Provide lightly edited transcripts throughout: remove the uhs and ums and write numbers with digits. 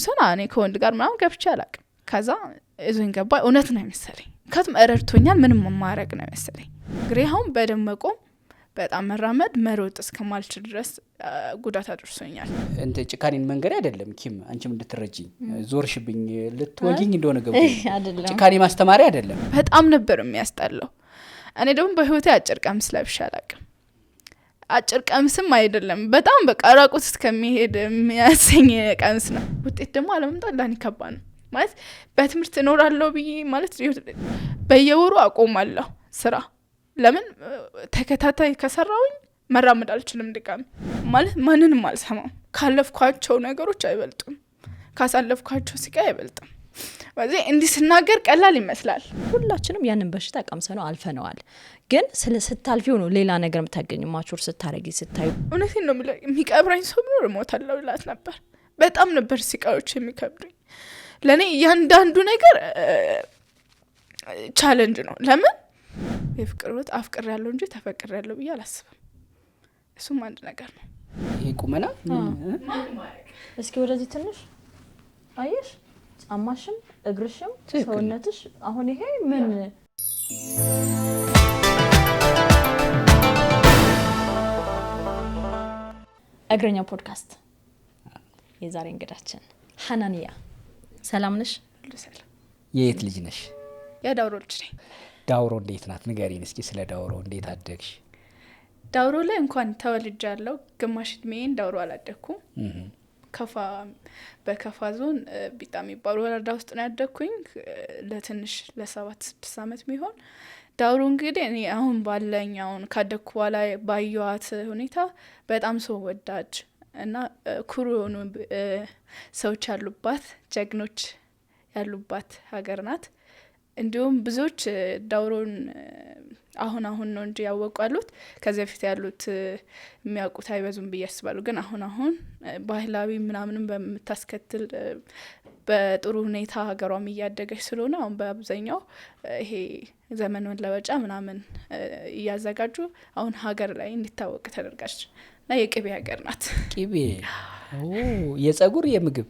ሲሆን እኔ ከወንድ ጋር ምናምን ገብቼ አላቅም ከዛ እዞኝ ገባ እውነት ነው መሰለኝ ከቱም እረድቶኛል ምንም ማማረግ ነው መሰለኝ ግሬሃውን በደመቆ በጣም መራመድ መሮጥ እስከማልችል ድረስ ጉዳት አድርሶኛል እንት ጭካኔን መንገድ አይደለም ኪም አንቺም እንድትረጂኝ ዞርሽብኝ ልትወጊኝ እንደሆነ ገቡ ጭካኔ ማስተማሪ አይደለም በጣም ነበር የሚያስጠላው እኔ ደግሞ በህይወቴ አጭር ቀሚስ ለብሼ አላቅም አጭር ቀሚስም አይደለም በጣም በቃ ራቁት እስከሚሄድ የሚያሰኝ ቀሚስ ነው ውጤት ደግሞ አለመምጣት ለኔ ከባድ ነው ማለት በትምህርት እኖራለሁ ብዬ ማለት በየወሩ አቆማለሁ ስራ ለምን ተከታታይ ከሰራውኝ መራመድ አልችልም ድጋሚ ማለት ማንንም አልሰማም ካለፍኳቸው ነገሮች አይበልጡም ካሳለፍኳቸው ሲቃይ አይበልጡም ወዜ እንዲህ ስናገር ቀላል ይመስላል ሁላችንም ያንን በሽታ ቀምሰነው አልፈነዋል ግን ስታልፊው ነው ሌላ ነገር የምታገኙ ማቹር ስታረጊ ስታዩ እውነቴን ነው የሚቀብረኝ ሰው ቢኖር እሞታለሁ እላት ነበር በጣም ነበር ሲቃዮች የሚከብዱኝ ለኔ ያንዳንዱ ነገር ቻሌንጅ ነው ለምን የፍቅር ወጥ አፍቅር ያለው እንጂ ተፈቅር ያለው ብዬ አላስብም እሱም አንድ ነገር ነው ይሄ ቁመና እስኪ ወደዚህ ትንሽ አየሽ ጫማሽም እግርሽም ሰውነትሽ አሁን ይሄ ምን እግረኛ ፖድካስት የዛሬ እንግዳችን ሐናንያ ሰላም ነሽ ሰላም የት ልጅ ነሽ የዳውሮ ልጅ ነኝ ዳውሮ እንዴት ናት ንገሪን እስኪ ስለ ዳውሮ እንዴት አደግሽ ዳውሮ ላይ እንኳን ተወልጃለሁ ግማሽ እድሜን ዳውሮ አላደኩም ከፋ በከፋ ዞን ቢጣም ይባል ወረዳ ውስጥ ነው ያደኩኝ ለትንሽ ለ7-6 አመት ሚሆን ዳውሮ እንግዲህ እኔ አሁን ባለኛውን ካደኩ በኋላ ባየዋት ሁኔታ በጣም ሰው ወዳጅ እና ኩሩ ሆኖ ሰዎች ያሉባት ጀግኖች ያሉባት ሀገር ናት እንዲሁም ብዙዎች ዳውሮን አሁን ነው እንጂ ያወቁት ከዚህ በፊት ያሉት የሚያውቁት አይበዙም በያስባሉ ግን አሁን ባህላዊ ምናምንም በመታስከትል በጥሩ ሁኔታ ሀገሯም እያደገች ስለሆነ አሁን በአብዛኛው ይሄ ዘመን መለወጫ ምናምን እያዘጋጁ አሁን ሀገር ላይ እንዲታወቅ ተደርጋች እና የቅቤ ሀገር ናት ቅቤ የጸጉር የምግብ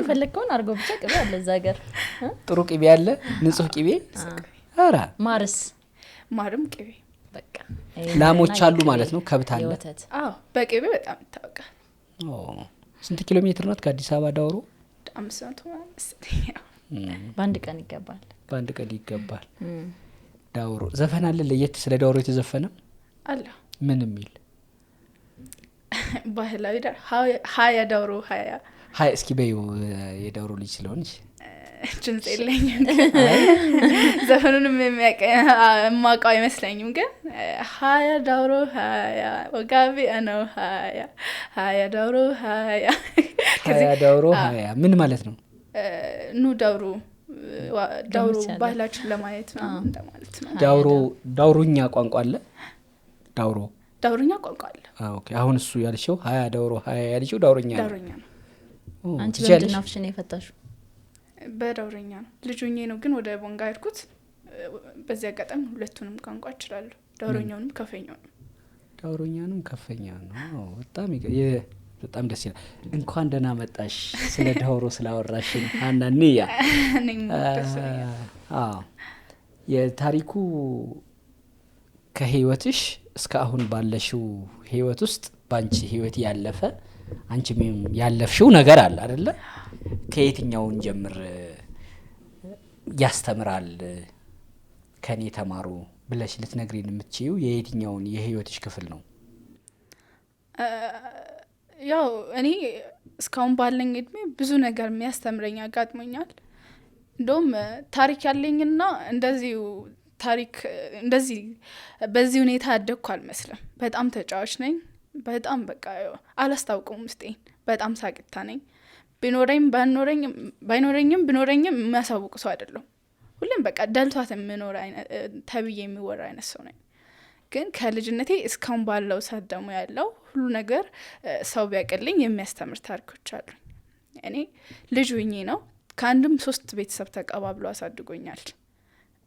ፈለከውን አርገው ብቻ ቅቤ አለ እዛ ሀገር ጥሩ ቅቤ አለ ንጹህ ቅቤ አራ ማርም ቅቤ በቃ ላሞች አሉ ማለት ነው ከብት አለ በቅቤ በጣም ይታወቃል ስንት ኪሎ ሜትር ናት ከአዲስ አበባ ዳውሮ 500 በአንድ ቀን ይገባል ዳውሮ ዘፈን አለ ለየት ስለ ዳውሮ የተዘፈነ አለ ምን የሚል ባህላዊ ሀያ ዳውሮ ሀያ እስኪ በዩ የዳውሮ ልጅ ስለሆነች ጅንጽ የለኝም ዘፈኑንም የማውቀው አይመስለኝም ግን ሀያ ዳውሮ ሀያ ወጋቢ ነው ሀያ ዳውሮ ሀያ ምን ማለት ነው ኑ ዳውሮ ባህላችን ለማየት ነው እንደማለት ነው ዳውሮኛ ቋንቋ አለ ዳውሮኛ ቋንቋ አለ ኦኬ አሁን እሱ ያልሽው ሀያ ዳውሮ ሀያ ያልሽው ዳውሮኛ ነው አንቺ በምን አፍሽን የፈታሽው በዳውሮኛ ነው ልጅ ነው ግን ወደ ቦንጋ ሄድኩት በዚያ አጋጣሚ ሁለቱንም ቋንቋ እችላለሁ ዳውሮኛውንም ከፈኛውንም ነው በጣም ደስ ይላል እንኳን ደህና መጣሽ ስለ ዳውሮ ስላወራሽን ሐናንያ የታሪኩ ከህይወትሽ እስከ አሁን ባለሽው ህይወት ውስጥ ባንቺ ህይወት ያለፈ አንቺም ያለፍሽው ነገር አለ አይደለ ከየትኛውን ጀምር ያስተምራል ከኔ ተማሩ ብለሽ ልትነግሪን የምትችይው የየትኛውን የህይወትሽ ክፍል ነው ያው እኔ እስካሁን ባለኝ እድሜ ብዙ ነገር የሚያስተምረኝ አጋጥሞኛል እንደውም ታሪክ ያለኝና እንደዚህ በዚህ ሁኔታ አደግኩ አልመስልም በጣም ተጫዋች ነኝ በጣም በቃ አላስታውቀውም ውስጤን በጣም ሳቂታ ነኝ ባይኖረኝም የሚያሳውቅ ሰው አይደለም ሁሌም በቃ ደልቷት የምኖር ተብዬ የሚወራ አይነት ሰው ነኝ ግን ከልጅነቴ እስካሁን ባለው ሰዓት ደግሞ ያለው ሁሉ ነገር ሰው ቢያቀልኝ የሚያስተምር ታሪኮች አሉ እኔ ልጅ ሆኜ ነው ከአንድም 3 ቤተሰብ ተቀባብሎ አሳድጎኛል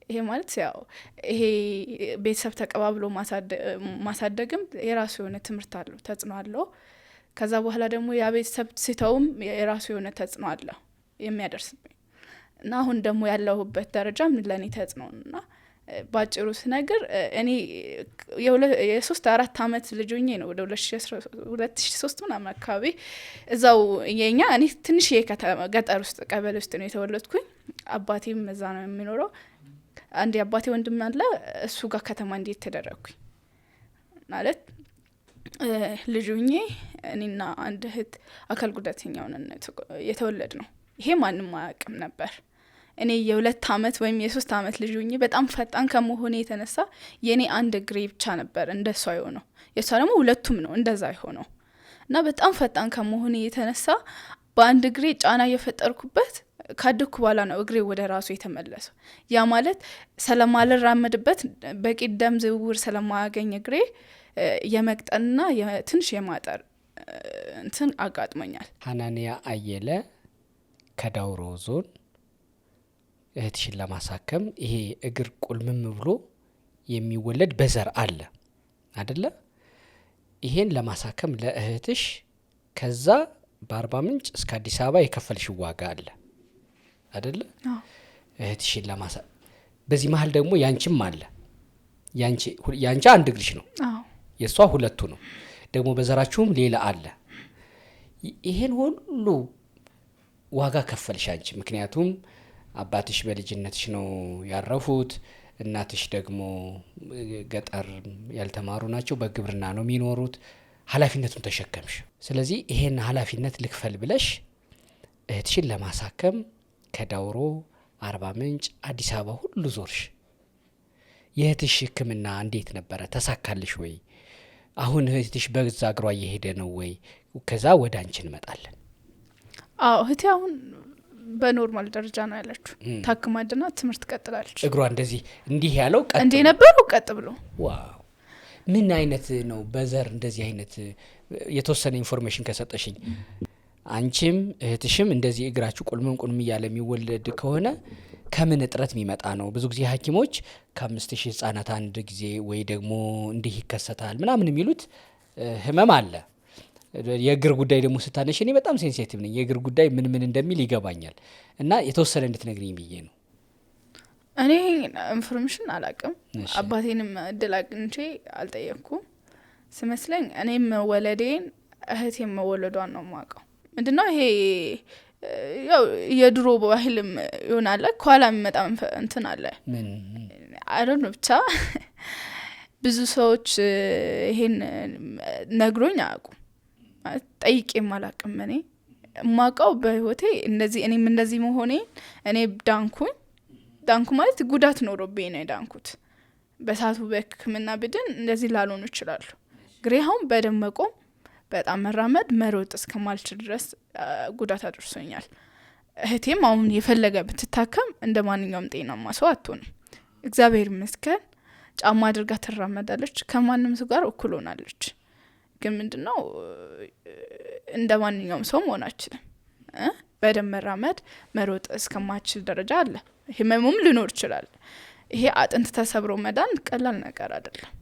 ይሄ ማለት ያው ይሄ ቤተሰብ ተቀባብሎ ማሳደግም የራሱ የሆነ ትምህርት አለው ተጽዕኖ አለው ከዛ በኋላ ደግሞ ያ ቤተሰብ ሲተውም የራሱ የሆነ ተጽዕኖ አለ የሚያደርስብኝ እና አሁን ደግሞ ያለሁበት ደረጃም ለእኔ ተጽዕኖ እና ባጭሩ ስነግር እኔ የ3-4 አመት ልጅ ሆኜ ነው ወደ 2003 ምናምን አካባቢ እዛው የኛ እኔ ትንሽ የከተማ ገጠር ውስጥ ቀበሌ ውስጥ ነው የተወለድኩኝ። አባቴም እዛ ነው የሚኖረው። አንድ አባቴ ወንድም አለ እሱ ጋር ከተማ እንዴት ተደረኩኝ ማለት ልጅ ሆኜ እኔና አንድ እህት አካል ጉዳተኛ ሆነን የተወለድ ነው። ይሄ ማንም አያውቅም ነበር። እኔ የ2 አመት ወይም የ3 አመት ልጅ ሆኜ በጣም ፈጣን ከመሆኔ የተነሳ የኔ አንድ እግሬ ብቻ ነበር እንደሷ የሆነው የሷ ደግሞ ሁለቱም ነው እንደዛ የሆነው እና በጣም ፈጣን ከመሆኔ የተነሳ በአንድ እግሬ ጫና እየፈጠርኩበት ካደኩ በኋላ ነው እግሬ ወደ ራሱ የተመለሰው። ያ ማለት ስለማልራመድበት በቂ ደም ዝውውር ስለማያገኝ እግሬ የመቅጠንና ትንሽ የማጠር እንትን አጋጥሞኛል። ሀናንያ አየለ ከዳውሮ ዞን እህትሽን ለማሳከም ይሄ እግር ቁልምም ብሎ የሚወለድ በዘር አለ አይደለ? ይሄን ለማሳከም ለእህትሽ ከዛ በአርባ ምንጭ እስከ አዲስ አበባ የከፈልሽ ዋጋ አለ አይደለ? እህትሽን በዚህ መሀል ደግሞ ያንቺም አለ። ያንቺ አንድ እግርሽ ነው፣ የሷ ሁለቱ ነው። ደግሞ በዘራችሁም ሌላ አለ። ይሄን ሁሉ ዋጋ ከፈልሽ አንቺ። ምክንያቱም አባትሽ በልጅነትሽ ነው ያረፉት፣ እናትሽ ደግሞ ገጠር ያልተማሩ ናቸው፣ በግብርና ነው የሚኖሩት። ኃላፊነቱን ተሸከምሽ። ስለዚህ ይሄን ኃላፊነት ልክፈል ብለሽ እህትሽን ለማሳከም ከዳውሮ አርባ ምንጭ አዲስ አበባ ሁሉ ዞርሽ። የእህትሽ ሕክምና እንዴት ነበረ? ተሳካልሽ ወይ? አሁን እህትሽ በዛ እግሯ እየሄደ ነው ወይ? ከዛ ወደ አንቺ እንመጣለን። አዎ እህቴ አሁን በኖርማል ደረጃ ነው ያለችው። ታክማድና ትምህርት ቀጥላለች። እግሯ እንደዚህ እንዲህ ያለው ቀጥ እንዴ ነበረው ቀጥ ብሎ። ዋው! ምን አይነት ነው በዘር እንደዚህ አይነት የተወሰነ ኢንፎርሜሽን ከሰጠሽኝ። አንቺም እህትሽም እንደዚህ እግራችሁ ቁልምም ቁልም እያለ የሚወለድ ከሆነ ከምን እጥረት የሚመጣ ነው? ብዙ ጊዜ ሐኪሞች ከ5000 ህጻናት አንድ ጊዜ ወይ ደግሞ እንዲህ ይከሰታል ምናምን የሚሉት ህመም አለ። የእግር ጉዳይ ደግሞ ስታነሽ እኔ በጣም ሴንሲቲቭ ነኝ። የእግር ጉዳይ ምን ምን እንደሚል ይገባኛል እና የተወሰነ እንድትነግሪኝ ብዬ ነው። እኔ ኢንፎርሜሽን አላቅም። አባቴንም እድል አግኝቼ አልጠየቅኩም። ስመስለኝ እኔም ወለዴን እህቴም መወለዷን ነው የማውቀው። ምንድነው ይሄ ያው የድሮ ባህልም ይሆናል ከኋላ የሚመጣ እንትን አለ አይደል ነው። ብቻ ብዙ ሰዎች ይሄን ነግሮኝ አያውቁም። ጠይቄም አላቅም። እኔ የማውቀው በህይወቴ እንደዚህ እኔም እንደዚህ መሆኔ እኔ ዳንኩ ማለት ጉዳት ኖሮብኝ ነው ዳንኩት። በሳቱ በህክምና ብድን እንደዚህ ላልሆኑ ይችላሉ። ግሬሃውን በደመቆም በጣም መራመድ መሮጥ እስከማልችል ድረስ ጉዳት አድርሶኛል። እህቴም አሁን የፈለገ ብትታከም እንደ ማንኛውም ጤናማ ሰው አትሆንም። እግዚአብሔር ይመስገን ጫማ አድርጋ ትራመዳለች፣ ከማንም ሰው ጋር እኩል ሆናለች። ግን ምንድነው እንደ ማንኛውም ሰው መሆን አትችልም። በደም መራመድ መሮጥ እስከማልችል ደረጃ አለ። ህመሙም ሊኖር ይችላል። ይሄ አጥንት ተሰብሮ መዳን ቀላል ነገር አይደለም።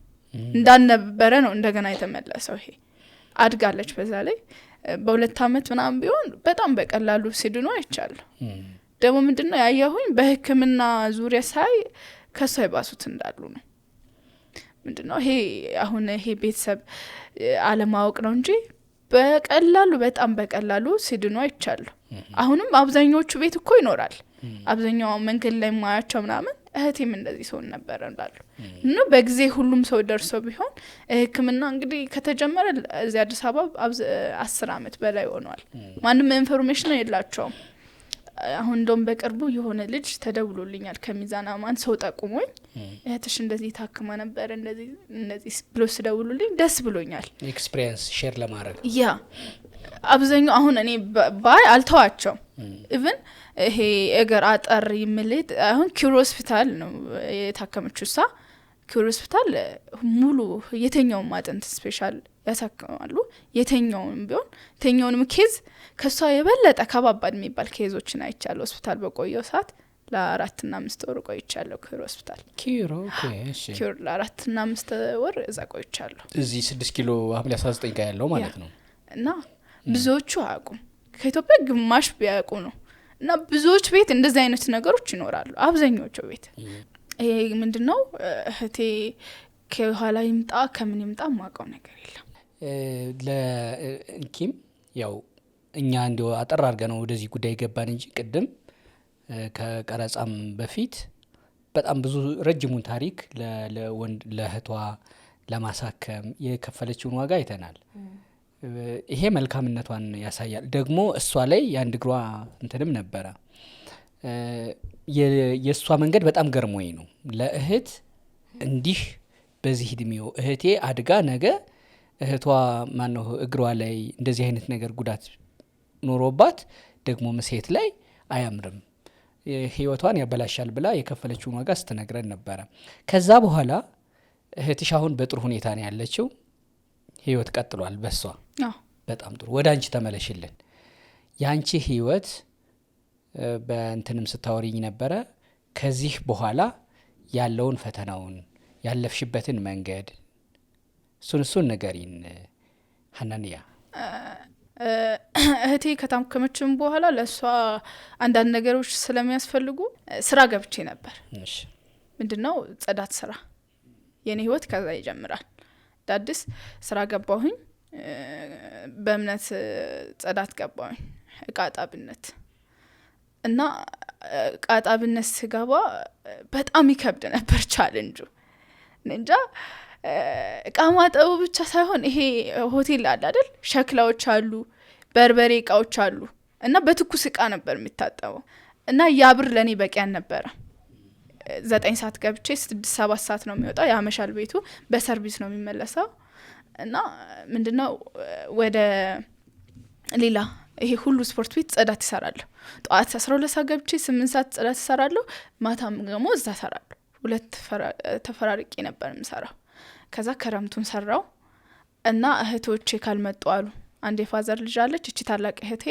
እንዳልነበረ ነው እንደገና የተመለሰው። ይሄ አድጋለች። በዛ ላይ በ2 አመት ምናምን ቢሆን በጣም በቀላሉ ሲድኑ አይቻለሁ። ደግሞ ምንድነው ያየሁኝ በህክምና ዙሪያ ሳይ ከሷ ይባሱት እንዳሉ ነው። ምንድነው ይሄ አሁን ይሄ ቤተሰብ አለማወቅ ነው እንጂ በቀላሉ በጣም በቀላሉ ሲድኑ አይቻለሁ። አሁንም አብዛኞቹ ቤት እኮ ይኖራል። አብዛኛው መንገድ ላይ ማያቸው ምናምን እህቴም እንደዚህ ሰው ነበር እንዳሉ እና በጊዜ ሁሉም ሰው ደርሶ ቢሆን ህክምና እንግዲህ ከተጀመረ እዚህ አዲስ አበባ 10 አመት በላይ ሆኗል። ማንም ኢንፎርሜሽን የላቸውም። አሁን እንደውም በቅርቡ የሆነ ልጅ ተደውሎልኛል ከሚዛን አማን ሰው ጠቁሞኝ እህትሽ እንደዚህ ታክማ ነበር እንደዚህ ብሎ ሲደውሉልኝ ደስ ብሎኛል። ኤክስፒሪየንስ ሼር ለማድረግ ያ አብዛኛው አሁን እኔ ባይ አልተዋቸው ኢቭን ይሄ እግር አጠር ይምልት አሁን ኪሮ ሆስፒታል ነው የታከመችው። ኪሮ ሆስፒታል ሙሉ የተኛው አጥንት ስፔሻል ያሳክማሉ። የተኛውንም ኬዝ ከሷ የበለጠ ከባባድ የሚባል ኬዞችን አይቻለሁ። ሆስፒታል በቆየው ሰዓት ለ4 እና 5 ወር ቆይቻለሁ ኪሮ ሆስፒታል። ኪሮ ለ4 እና 5 ወር እዛ ቆይቻለሁ። እዚህ 6 ኪሎ ሐምሌ 19 ጋር ያለው ማለት ነው። እና ብዙዎቹ አያውቁም። ከኢትዮጵያ ግማሽ ቢያውቁ ነው። እና ብዙዎች ቤት እንደዚህ አይነት ነገሮች ይኖራሉ። አብዛኞቹ ቤት ይሄ ምንድነው እህቴ ከኋላ ይምጣ ከምን ይምጣ ማውቀው ነገር የለም። ለእንኪም ያው እኛ እንደው አጠር አድርገን ነው ወደዚህ ጉዳይ ገባን እንጂ ቅድም ከቀረጻም በፊት በጣም ብዙ ረጅሙን ታሪክ ለእህቷ ለማሳከም የከፈለችውን ዋጋ አይተናል። ይሄ መልካምነቷን ያሳያል። ደግሞ እሷ ላይ የአንድ እግሯ እንትንም ነበረ። የእሷ መንገድ በጣም ገርሞኝ ነው። ለእህት እንዲህ በዚህ እድሜው እህቴ አድጋ ነገ እህቷ ማነው እግሯ ላይ እንደዚህ አይነት ነገር ጉዳት ኖሮባት ደግሞ ሴት ላይ አያምርም፣ ህይወቷን ያበላሻል ብላ የከፈለችውን ዋጋ ስትነግረን ነበረ። ከዛ በኋላ እህትሽ አሁን በጥሩ ሁኔታ ነው ያለችው። ህይወት ቀጥሏል በሷ። በጣም ጥሩ። ወደ አንቺ ተመለሽልን። ያንቺ ህይወት በእንትንም ስታወሪኝ ነበረ። ከዚህ በኋላ ያለውን ፈተናውን ያለፍሽበትን መንገድ እሱን ንገሪን ሀናንያ። እህቴ ከታመመችም በኋላ ለሷ አንዳንድ ነገሮች ስለሚያስፈልጉ ስራ ገብቼ ነበር። ምንድነው ጽዳት ስራ። የኔ ህይወት ከዛ ይጀምራል። ዳድስ ስራ ገባሁኝ። በእምነት ጽዳት ገባሁኝ። እቃጣብነት እና እቃጣብነት ስገባ በጣም ይከብድ ነበር ቻሌንጁ። እንጃ እቃ ማጠቡ ብቻ ሳይሆን ይሄ ሆቴል አለ አይደል፣ ሸክላዎች አሉ፣ በርበሬ እቃዎች አሉ እና በትኩስ እቃ ነበር የሚታጠበው እና ያ ብር ለኔ በቂ አልነበረ። 9 ሰዓት ገብቼ 6-7 ሰዓት ነው የሚወጣው። ያመሻል ቤቱ፣ በሰርቪስ ነው የሚመለሰው። እና ምንድነው ወደ ሌላ ይሄ ሁሉ ስፖርት ቤት ጽዳት ይሰራለሁ። ጠዋት 12 ሰዓት ገብቼ 8 ሰዓት ጽዳት ይሰራለሁ። ማታም ደግሞ እዛ ሰራለሁ። 2 ተፈራርቄ ነበር የምሰራው። ከዛ ከረምቱን ሰራው እና እህቶቼ ካልመጡ አሉ። አንድ የፋዘር ልጅ አለች። እቺ ታላቅ እህቴ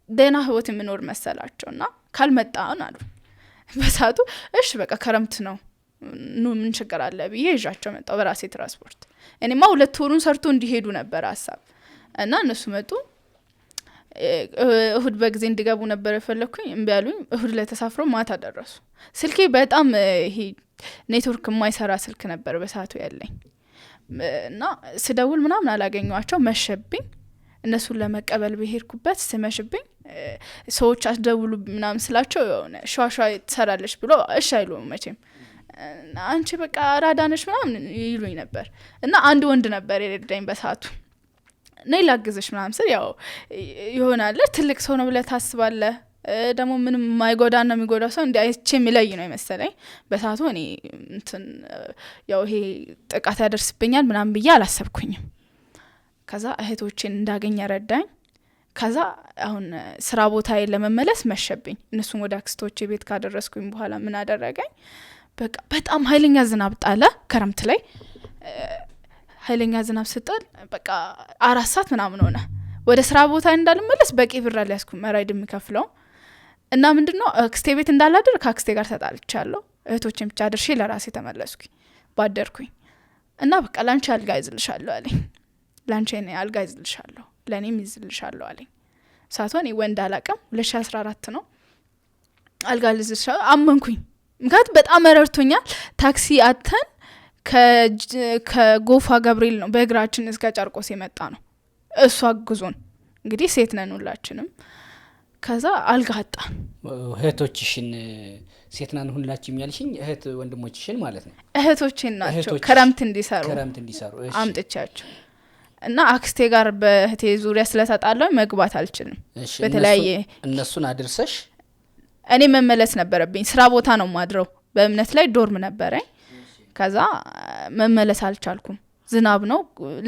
ደህና ህይወት የምኖር መሰላቸውና ካልመጣን አሉ። በሳቱ እሺ በቃ ከረምት ነው ኑ ምን ችግር አለ ብዬ ይዣቸው መጣው በራሴ ትራንስፖርት። እኔማ 2 ወሩን ሰርቶ እንዲሄዱ ነበር ሐሳብ እና እነሱ መጡ። እሁድ በጊዜ እንዲገቡ ነበር የፈለኩኝ። እምቢ አሉኝ። እሁድ ላይ ተሳፍሮ ማታ ደረሱ። ስልኬ በጣም ይሄ ኔትወርክ የማይሰራ ስልክ ነበር በሳቱ ያለኝ እና ስደውል ምናምን አላገኘዋቸው። መሸብኝ። እነሱን ለመቀበል በሄድኩበት ስመሽብኝ ሰዎች አስደውሉ ምናምን ስላቸው የሆነ ሸዋሸዋ ትሰራለች ብሎ እሺ አይሉም መቼም። አንቺ በቃ አራዳነሽ ምናምን ይሉኝ ነበር እና አንድ ወንድ ነበር የረዳኝ በሳቱ። ነይ ላግዝሽ ምናምን ስል ያው ይሆናል ትልቅ ሰው ነው ብለህ ታስባለህ። ደግሞ ምንም ማይጎዳና የሚጎዳ ሰው እንዴ አይቼ የሚለይ ነው መሰለኝ በሳቱ። እኔ እንትን ያው ይሄ ጥቃት ያደርስብኛል ምናምን ብዬ አላሰብኩኝም። ከዛ እህቶቼን እንዳገኝ ረዳኝ። ከዛ አሁን ስራ ቦታዬ ለመመለስ መሸብኝ። እነሱን ወደ አክስቶቼ ቤት ካደረስኩኝ በኋላ ምን አደረገኝ? በቃ በጣም ኃይለኛ ዝናብ ጣለ። ከረምት ላይ ኃይለኛ ዝናብ ስጥል በቃ 4 ሰዓት ምናምን ሆነ። ወደ ስራ ቦታ እንዳልመለስ በቂ ብር አልያዝኩም ራይድ የምከፍለው እና ምንድነው አክስቴ ቤት እንዳላደር ከአክስቴ ጋር ተጣልቻለሁ። እህቶቼን ብቻ አድርሼ ለራሴ ተመለስኩኝ። ባደርኩኝ እና በቃ ላንቺ አልጋ ይዝልሻለሁ አለኝ። ላንቺ እኔ አልጋ ይዝልሻለሁ ለኔም ይዝልሻለሁ አለኝ። ሳቶን ወንድ አላቀም 2014 ነው። አልጋ ይዝልሻለሁ አመንኩኝ። ምክንያቱም በጣም ረርቶኛል። ታክሲ አተን ከጎፋ ገብርኤል ነው በእግራችን እስከ ጨርቆስ የመጣ ነው። እሱ አግዞን እንግዲህ ሴት ነን ሁላችንም። ከዛ አልጋ አጣን። እህቶችሽን ሴት ነን ሁላችንም ያልሽኝ እህት ወንድሞችሽን ማለት ነው? እህቶቼን ናቸው ከረምት እንዲሰሩ እሺ አምጥቻቸው እና አክስቴ ጋር በእህቴ ዙሪያ ስለተጣላው መግባት አልችልም። በተለያየ እነሱን አድርሰሽ እኔ መመለስ ነበረብኝ። ስራ ቦታ ነው ማድረው። በእምነት ላይ ዶርም ነበረኝ። ከዛ መመለስ አልቻልኩም። ዝናብ ነው።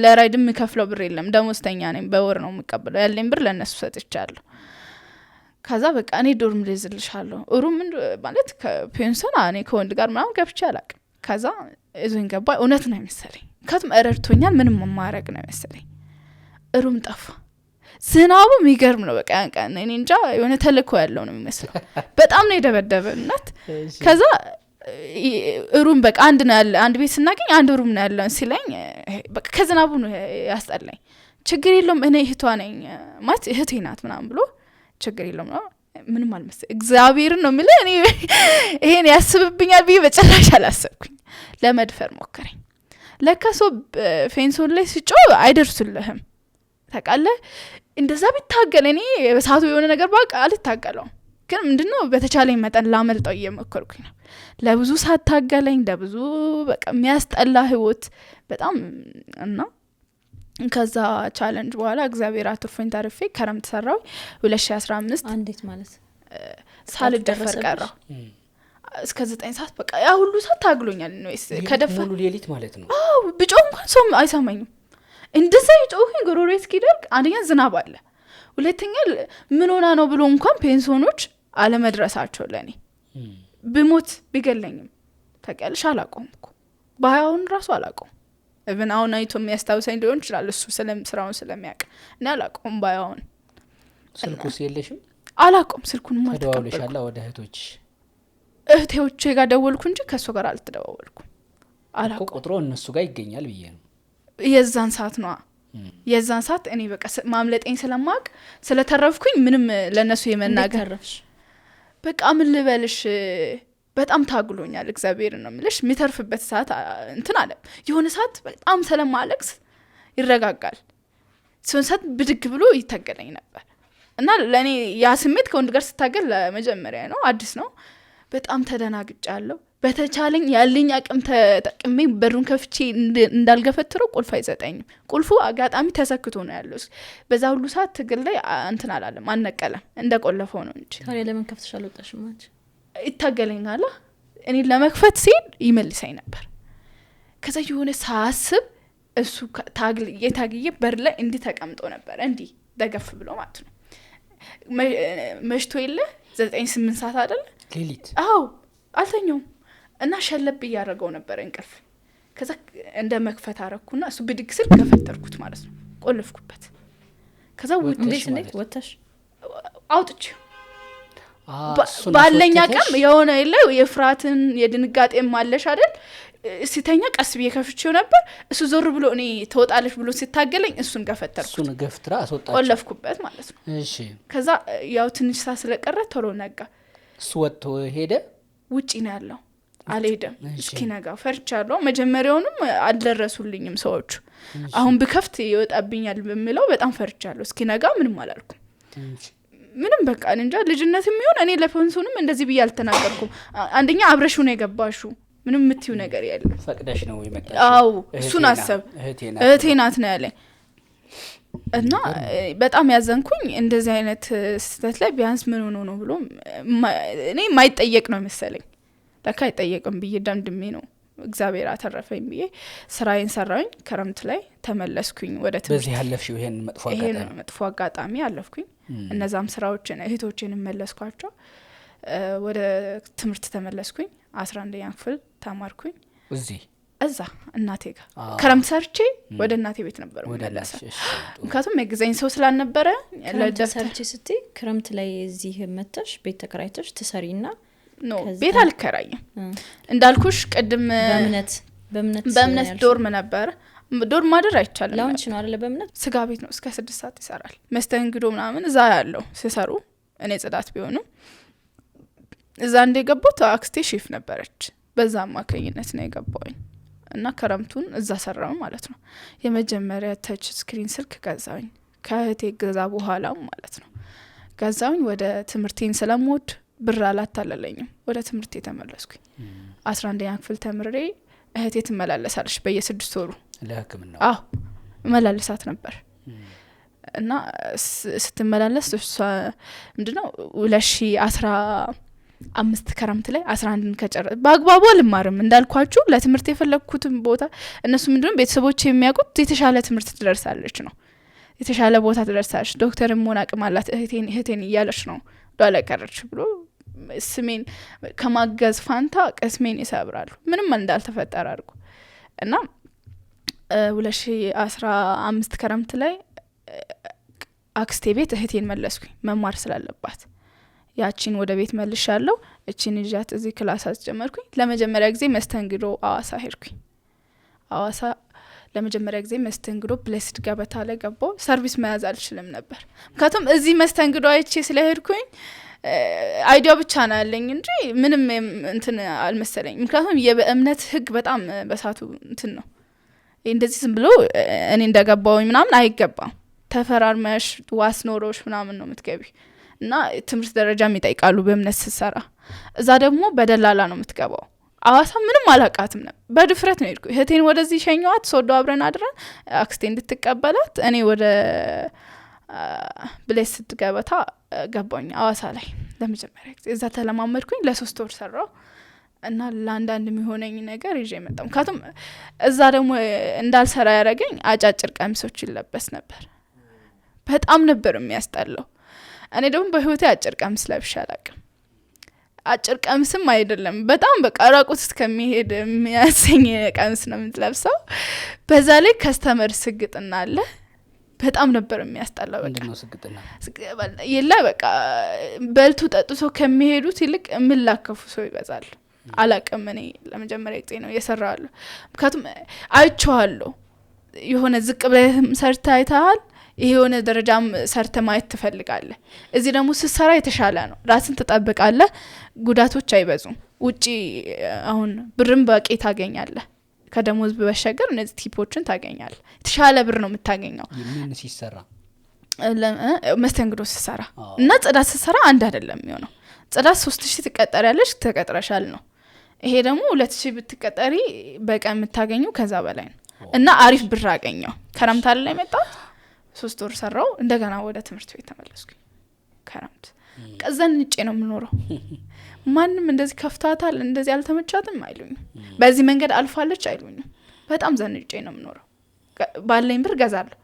ለራይድ የምከፍለው ብር የለም። ደሞዝተኛ ነኝ። በወር ነው የምቀበለው። ያለኝ ብር ለነሱ ሰጥቻለሁ። ከዛ በቃ እኔ ዶርም ልይዝልሻለሁ ሩም ማለት ከፔንሰን እኔ ከወንድ ጋር ምናምን ገብቼ አላቅም። ከዛ እዞኝ ገባ። እውነት ነው መሰለኝ ከትም እረድቶኛል። ምንም ማማረቅ ነው መሰለኝ። ሩም ጠፋ። ዝናቡ የሚገርም ነው። በቃ ያንቀን እኔ እንጃ የሆነ ተልኮ ያለው ነው የሚመስለው። በጣም ነው የደበደበነት። ከዛ ሩም በቃ አንድ ነው ያለ አንድ ቤት ስናገኝ አንድ ሩም ነው ያለው ሲለኝ በቃ ከዝናቡ ነው ያስጠላኝ። ችግር የለውም እኔ እህቷ ነኝ ማለት እህቴ ናት ምናምን ብሎ ችግር የለውም ነው ምንም አልመሰለኝ እግዚአብሔርን ነው የምልህ እኔ ይሄን ያስብብኛል ብዬ በጭራሽ አላሰብኩኝ ለመድፈር ሞከረኝ ለካ ሰው ፌንሶን ላይ ሲጮህ አይደርሱልህም ታውቃለህ እንደዛ ቢታገል እኔ በሰዓቱ የሆነ ነገር ባቅ አልታገለውም ግን ምንድነው በተቻለኝ መጠን ላመልጠው እየሞከርኩኝ ነው ለብዙ ሳታገለኝ ለብዙ በቃ የሚያስጠላ ህይወት በጣም እና ከዛ ቻሌንጅ በኋላ እግዚአብሔር አትርፎኝ ታርፌ ከረምት ሰራው 2015 እንዴት ማለት ሳልደፈር ቀረው እስከ 9 ሰዓት በቃ ያ ሁሉ ሰዓት ታግሎኛል ነው ከደፈኑ ሌሊት ማለት ነው አው ብጮህ እንኳን ሰው አይሰማኝም እንደዛ ይጮህኝ ጎሮሮዬ እስኪደርቅ አንደኛ ዝናብ አለ ሁለተኛ ምን ሆና ነው ብሎ እንኳን ፔንሶኖች አለመድረሳቸው ለኔ ብሞት ቢገለኝም ታውቂያለሽ አላቆምኩ ባያውን ራሱ አላቆም እብን አሁን አይቶ የሚያስታውሰኝ ሊሆን ይችላል እሱ ስራውን ስለሚያውቅ እና አላቆም ባያውን ስልኩስ የለሽም አላቆም ስልኩን ማለት ተደዋውለሻላ ወደ እህቶቼ ጋር ደወልኩ እንጂ ከሱ ጋር አልተደዋወልኩም አላቆም ቁጥሩ እነሱ ጋር ይገኛል ብዬ ነው የዛን ሰዓት ነው የዛን ሰዓት እኔ በቃ ማምለጤን ስለማቅ ስለተረፍኩኝ ምንም ለነሱ የመናገር በቃ ምን ልበልሽ በጣም ታግሎኛል እግዚአብሔር ነው ምልሽ የሚተርፍበት ሰዓት እንትን አለ የሆነ ሰዓት በጣም ስለማለቅስ ይረጋጋል ሰንሰት ብድግ ብሎ ይታገለኝ ነበር እና ለኔ ያ ስሜት ከወንድ ጋር ስታገል ለመጀመሪያ ነው አዲስ ነው በጣም ተደናግጫለሁ በተቻለኝ ያለኝ አቅም ተጠቅሜ በሩን ከፍቼ እንዳልገፈትረው ቁልፍ አይሰጠኝም ቁልፉ አጋጣሚ ተሰክቶ ነው ያለው በዛ ሁሉ ሰዓት ትግል ላይ እንትን አላለም አነቀለም እንደቆለፈው ነው እንጂ ታዲያ ለምን ከፍተሽ አልወጣሽም ማለት ይታገለኛል እኔ ለመክፈት ሲል ይመልሰኝ ነበር ከዛ የሆነ ሳስብ እሱ ታግዬ በር ላይ እንዲ ተቀምጦ ነበር እንዲ ደገፍ ብሎ ማለት ነው መሽቶ የለ 9-8 ሰዓት አይደል ሌሊት አው አልተኛውም እና ሸለብ ያደረገው ነበር እንቅልፍ ከዛ እንደ መክፈት አረኩና እሱ ብድግ ስል ከፈተርኩት ማለት ነው ቆልፍኩበት ከዛ እንዴት ወጣሽ አውጥቼ ባለኛ ቀም የሆነ የለ የፍራትን የድንጋጤም ማለሽ አይደል ሲተኛ ቀስ ብዬ ከፍቼው ነበር እሱ ዞር ብሎ እኔ ተወጣለሽ ብሎ ሲታገለኝ እሱን ገፈተርኩት እሱን ገፍትራ አስወጣች ቆለፍኩበት ማለት ነው እሺ ከዛ ያው ትንሽ ሰዓት ስለቀረ ቶሎ ነጋ እሱ ወጥቶ ሄደ ውጪ ነው ያለው አልሄደም እስኪ ነጋ ፈርቻለሁ መጀመሪያውንም አልደረሱልኝም ሰዎቹ አሁን በከፍት ይወጣብኛል በሚለው በጣም ፈርቻለሁ እስኪ ነጋ ምንም አላልኩም ምንም በቃ እንጃ ልጅነት የሚሆን እኔ ለፈንሱንም እንደዚህ ብዬ አልተናገርኩም አንደኛ አብረሹ ነው የገባሹ ምንም ምትዩ ነገር ያለ ፈቅደሽ ነው ይመጣሽ አው እሱን አሰብ እህቴ ናት ነው ያለኝ እና በጣም ያዘንኩኝ እንደዚህ አይነት ስህተት ላይ ቢያንስ ምን ሆኖ ነው ብሎ እኔ ማይጠየቅ ነው መሰለኝ ለካ አይጠየቅም ብዬ ደምድሜ ነው እግዚአብሔር አተረፈኝ ብዬ ስራዬን ሰራኝ ከረምት ላይ ተመለስኩኝ ወደ ትምህርት በዚህ ያለፍሽው ይሄን መጥፎ አጋጣሚ አለፍኩኝ እነዛም ስራዎችን እህቶቼን መለስኳቸው ወደ ትምህርት ተመለስኩኝ 11ኛ ክፍል ተማርኩኝ እዛ እናቴ ጋር ከረምት ሰርቼ ወደ እናቴ ቤት ነበር መለሰ ምክንያቱም የግዛኝ ሰው ስላልነበረ ለደፍተር ሰርቼ ስትይ ክረምት ላይ እዚህ መተሽ ቤት ተከራይተሽ ትሰሪና ኖ ቤት አልከራይም እንዳልኩሽ ቀድም በእምነት ዶርም ነበር ዶርም ማደር አይቻልም ላውንች ነው አይደለ በእምነት ስጋ ቤት ነው እስከ 6 ሰዓት ይሰራል መስተንግዶ ምናምን እዛ ያለው ሲሰሩ እኔ ጽዳት ቢሆንም እዛ እንደገባው አክስቴ ሼፍ ነበረች በዛ ማከኝነት ነው የገባውኝ እና ከረምቱን እዛ ሰራው ማለት ነው የመጀመሪያ ተች ስክሪን ስልክ ገዛውኝ ከእህቴ ገዛ በኋላ ማለት ነው ገዛውኝ ወደ ትምህርቴን ስለምወድ ብር አላታለለኝም ወደ ትምህርቴ ተመለስኩኝ 11ኛ ክፍል ተምሬ እህቴ ትመላለሳለች በየ6 ወሩ ለህክምና አዎ መላለሳት ነበር እና ስትመላለስ እሷ ምንድነው 2015 ከረምት ላይ 11 ከጨረሰ በአግባቡ አልማርም እንዳልኳችሁ ለትምህርት የፈለኩትን ቦታ እነሱ ምንድነው ቤተሰቦች የሚያውቁት የተሻለ ትምህርት ትደርሳለች ነው የተሻለ ቦታ ትደርሳለች ዶክተር ሞና አቅማላት እህቴን እያለች ነው ዶላ ቀረች ብሎ ስሜን ከማገዝ ፋንታ ቀስሜን ይሰብራሉ ምንም እንዳልተፈጠረ አድርጉ እና 2015 ከረምት ላይ አክስቴ ቤት እህቴን መለስኩኝ መማር ስላለባት ያቺን ወደ ቤት መልሻለሁ እቺን ይዣት እዚህ ክላስ አስጀመርኩኝ ለመጀመሪያ ጊዜ መስተንግዶ አዋሳ ሄድኩኝ አዋሳ ለመጀመሪያ ጊዜ መስተንግዶ ብሌስድ ገበታ ላይ ገባው። ሰርቪስ መያዝ አልችልም ነበር ምክንያቱም እዚህ መስተንግዶ አይቼ ስለሄድኩኝ አይዲያው ብቻ ነው ያለኝ እንጂ ምንም እንትን አልመሰለኝ። ምክንያቱም የእምነት ህግ በጣም በሳቱ እንትን ነው እንደዚህ ዝም ብሎ እኔ እንደገባውኝ ምናምን አይገባም። ተፈራርመሽ ዋስ ኖሮሽ ምናምን ነው የምትገቢ እና ትምህርት ደረጃም ይጠይቃሉ በእምነት ስትሰራ። እዛ ደግሞ በደላላ ነው የምትገባው። አዋሳ ምንም አላቃትም ነበር በድፍረት ነው ሄድኩ። እህቴን ወደዚህ ሸኘዋት ሶዶ አብረን አድረን አክስቴ እንድትቀበላት እኔ ወደ ብሌስድ ገበታ ገባኝ አዋሳ ላይ ለመጀመሪያ ጊዜ። እዛ ተለማመድኩኝ ለ3 ወር ሰራው እና ለአንዳንድ የሚሆነኝ ነገር ይዤ መጣሁ። ምክንያቱም እዛ ደግሞ እንዳልሰራ ያደረገኝ አጫጭር ቀሚሶች ይለበስ ነበር። በጣም ነበር የሚያስጠላው። እኔ ደግሞ በህይወቴ አጭር ቀሚስ ለብሼ አላውቅም። አጭር ቀሚስም አይደለም በጣም በቃ ራቁት እስከሚሄድ የሚያሰኝ ቀሚስ ነው የምትለብሰው። በዛ ላይ ከስተመር ስግጥና አለ። በጣም ነበር የሚያስጠላው። በቃ ምንድነው ስግጥና? የለ በቃ በልቱ ጠጥቶ ከሚሄዱት ይልቅ ምላከፉ ሰው ይበዛል። አላውቅም እኔ ለመጀመሪያ ጊዜ ነው የሰራዋለሁ። ምክንያቱም አይቼዋለሁ። የሆነ ዝቅ ብለህም ሰርተ አይተሃል፣ ይሄ የሆነ ደረጃም ሰርተ ማየት ትፈልጋለህ። እዚህ ደግሞ ስትሰራ የተሻለ ነው። ራስን ትጠብቃለህ፣ ጉዳቶች አይበዙም። ውጪ አሁን ብርም በቂ ታገኛለህ። ከደሞዝ በሸገር እነዚህ ቲፖችን ታገኛለህ። የተሻለ ብር ነው የምታገኘው። ምን ሲሰራ? መስተንግዶ ሲሰራ እና ጽዳት ሲሰራ አንድ አይደለም የሚሆነው። ጽዳት 3000 ትቀጠሪያለሽ፣ ተቀጥረሻል ነው። ይሄ ደግሞ 2000 ብትቀጠሪ በቀን የምታገኙ ከዛ በላይ ነው እና አሪፍ ብር አገኘው። ከረምት ላይ መጣሁ 3 ወር ሰራው። እንደገና ወደ ትምህርት ቤት ተመለስኩኝ። ከረምት ቀዘንጬ ነው የምኖረው። ማንም እንደዚህ ከፍታታል እንደዚህ አልተመቻትም አይሉኝም። በዚህ መንገድ አልፋለች አይሉኝም። በጣም ዘንጬ ነው የምኖረው። ባለኝ ብር ገዛለሁ።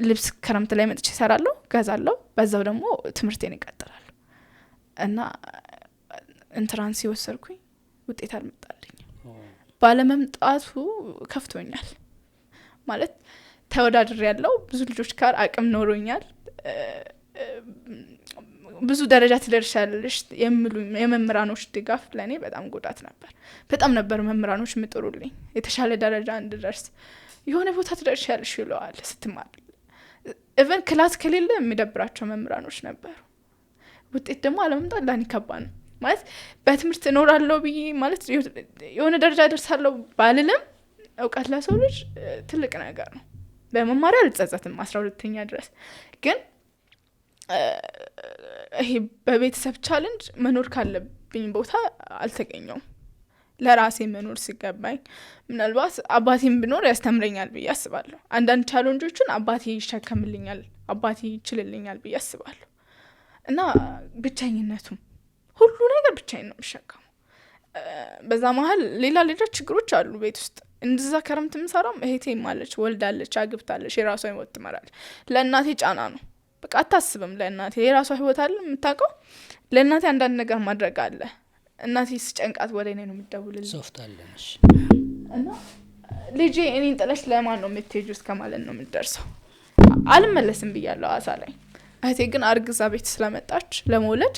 ልብስ ከረምት ላይ መጥቼ እሰራለሁ፣ ገዛለሁ። በዛው ደግሞ ትምህርቴን እቀጥላለሁ እና ኢንትራንስ ወሰድኩኝ። ውጤት አልመጣልኝም። ባለመምጣቱ ከፍቶኛል። ማለት ተወዳድሬ ያለው ብዙ ልጆች ጋር አቅም ኖሮኛል። ብዙ ደረጃ ትደርሻለሽ የሚሉኝ የመምህራኖች ድጋፍ ለኔ በጣም ጉዳት ነበር። በጣም ነበር መምህራኖች ምጥሩልኝ የተሻለ ደረጃ እንድደርስ። የሆነ ቦታ ትደርሻለሽ ይለዋል ስትማር። ኢቨን ክላስ ከሌለ የሚደብራቸው መምህራኖች ነበሩ። ውጤት ደግሞ አለመምጣት ለኔ ከባድ ነው። ማለት በትምህርት እኖራለሁ ብዬ ማለት የሆነ ደረጃ ደርሳለሁ ባልልም እውቀት ለሰው ልጅ ትልቅ ነገር ነው። በመማሪያ አልጸጸትም 12ኛ ድረስ። ግን ይሄ በቤተሰብ ቻሌንጅ መኖር ካለብኝ ቦታ አልተገኘውም። ለራሴ መኖር ሲገባኝ ምናልባት አባቴም ቢኖር ያስተምረኛል ብዬ አስባለሁ። አንዳንድ ቻሌንጆችን አባቴ ይሸከምልኛል፣ አባቴ ይችልልኛል ብዬ አስባለሁ። እና ብቻኝነቱም ሁሉ ነገር ብቻዬን ነው የምሸከመው። በዛ መሀል ሌላ ችግሮች አሉ ቤት ውስጥ። እንደዛ ከረምት ምሰራም እህቴም አለች፣ ወልዳለች፣ አግብታለች፣ የራሷ ህይወት ትመራለች። ለእናቴ ጫና ነው። በቃ አታስብም። ለእናቴ የራሷ ህይወት አለ የምታውቀው። ለእናቴ አንዳንድ ነገር ማድረግ አለ። እናቴ ስጨንቃት ወደ እኔ ነው የምትደውልልኝ። ሶፍታለሽ እና ልጄ እኔን ጥለሽ ለማን ነው የምትሄጂው እስከ ማለት ነው የምትደርሰው። አልመለስም ብያለሁ አሳ ላይ። እህቴ ግን አርግዛ ቤት ስለመጣች ለመውለድ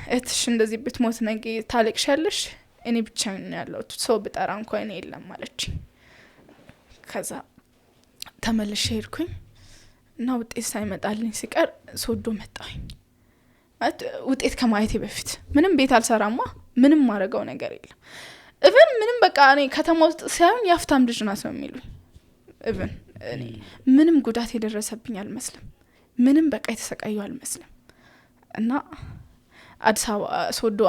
እህትሽ እንደዚህ ብትሞት ነገ ታለቅሻለሽ፣ እኔ ብቻዬን ነው ያለሁት፣ ሰው ብጠራ እንኳን እኔ የለም ማለች። ከዛ ተመልሼ ሄድኩኝ እና ውጤት ሳይመጣልኝ ሲቀር ሶዶ መጣሁኝ። ውጤት ከማየቴ በፊት ምንም ቤት አልሰራማ፣ ምንም ማረጋው ነገር የለም። ኢቭን ምንም በቃ እኔ ከተማ ውስጥ ሳይሆን ያፍታም ልጅ ናት ነው የሚሉኝ። ኢቭን እኔ ምንም ጉዳት የደረሰብኝ አልመስልም፣ ምንም በቃ የተሰቃየው አልመስልም። እና አዲስ አበባ ሶዶ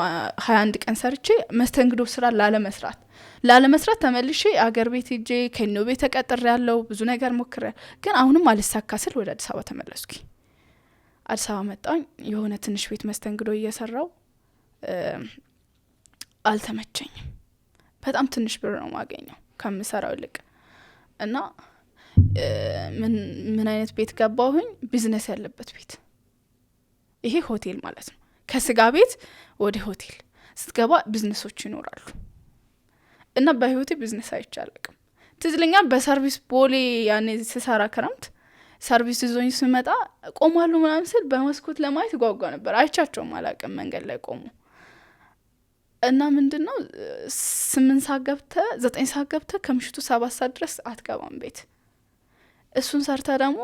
21 ቀን ሰርቼ መስተንግዶ ስራ ላለመስራት ተመልሼ አገር ቤት ሄጄ ከኖ ቤት ተቀጥሬ ያለው ብዙ ነገር ሞክሬ፣ ግን አሁንም አልሳካ ስል ወደ አዲስ አበባ ተመለስኩኝ። አዲስ አበባ መጣኝ። የሆነ ትንሽ ቤት መስተንግዶ እየሰራው አልተመቸኝም። በጣም ትንሽ ብር ነው ማገኘው ከምሰራው ይልቅ። እና ምን አይነት ቤት ገባሁኝ? ቢዝነስ ያለበት ቤት። ይሄ ሆቴል ማለት ነው። ከስጋ ቤት ወደ ሆቴል ስትገባ ቢዝነሶች ይኖራሉ። እና በህይወቴ ቢዝነስ አይቻልም። ትዝለኛል በሰርቪስ ቦሌ ያኔ ስሰራ ክረምት ሰርቪስ ይዞኝ ስመጣ ቆማሉ ምናምን ስል በመስኮት ለማየት ጓጓ ነበር። አይቻቸውም አላውቅም፣ መንገድ ላይ ቆሙ እና ምንድነው 8 ሰዓት ገብተህ 9 ሰዓት ገብተህ ከምሽቱ 7 ሰዓት ድረስ አትገባም ቤት። እሱን ሰርተ ደግሞ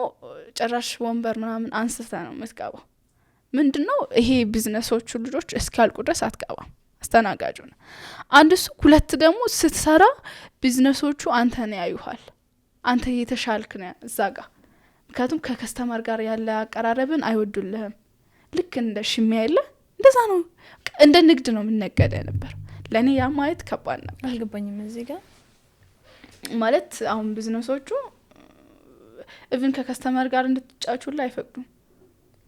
ጭራሽ ወንበር ምናምን አንስተ ነው የምትገባው። ምንድነው ይሄ ቢዝነሶቹ ልጆች እስኪያልቁ ድረስ አትገባም አስተናጋጁ ነው። አንድ እሱ ሁለት ደግሞ ስትሰራ ቢዝነሶቹ አንተን ያዩሃል። አንተ እየተሻልክ ነው እዛ ጋር። ምክንያቱም ከከስተመር ጋር ያለ አቀራረብን አይወዱልህም። ልክ እንደ ሽሚያ የለ እንደዛ ነው። እንደ ንግድ ነው የምንነገደ ነበር። ለእኔ ያ ማየት ከባድ ነበር። አልገባኝም እዚህ ጋር ማለት አሁን ቢዝነሶቹ ኢቭን ከከስተመር ጋር እንድትጫወቱላ አይፈቅዱም።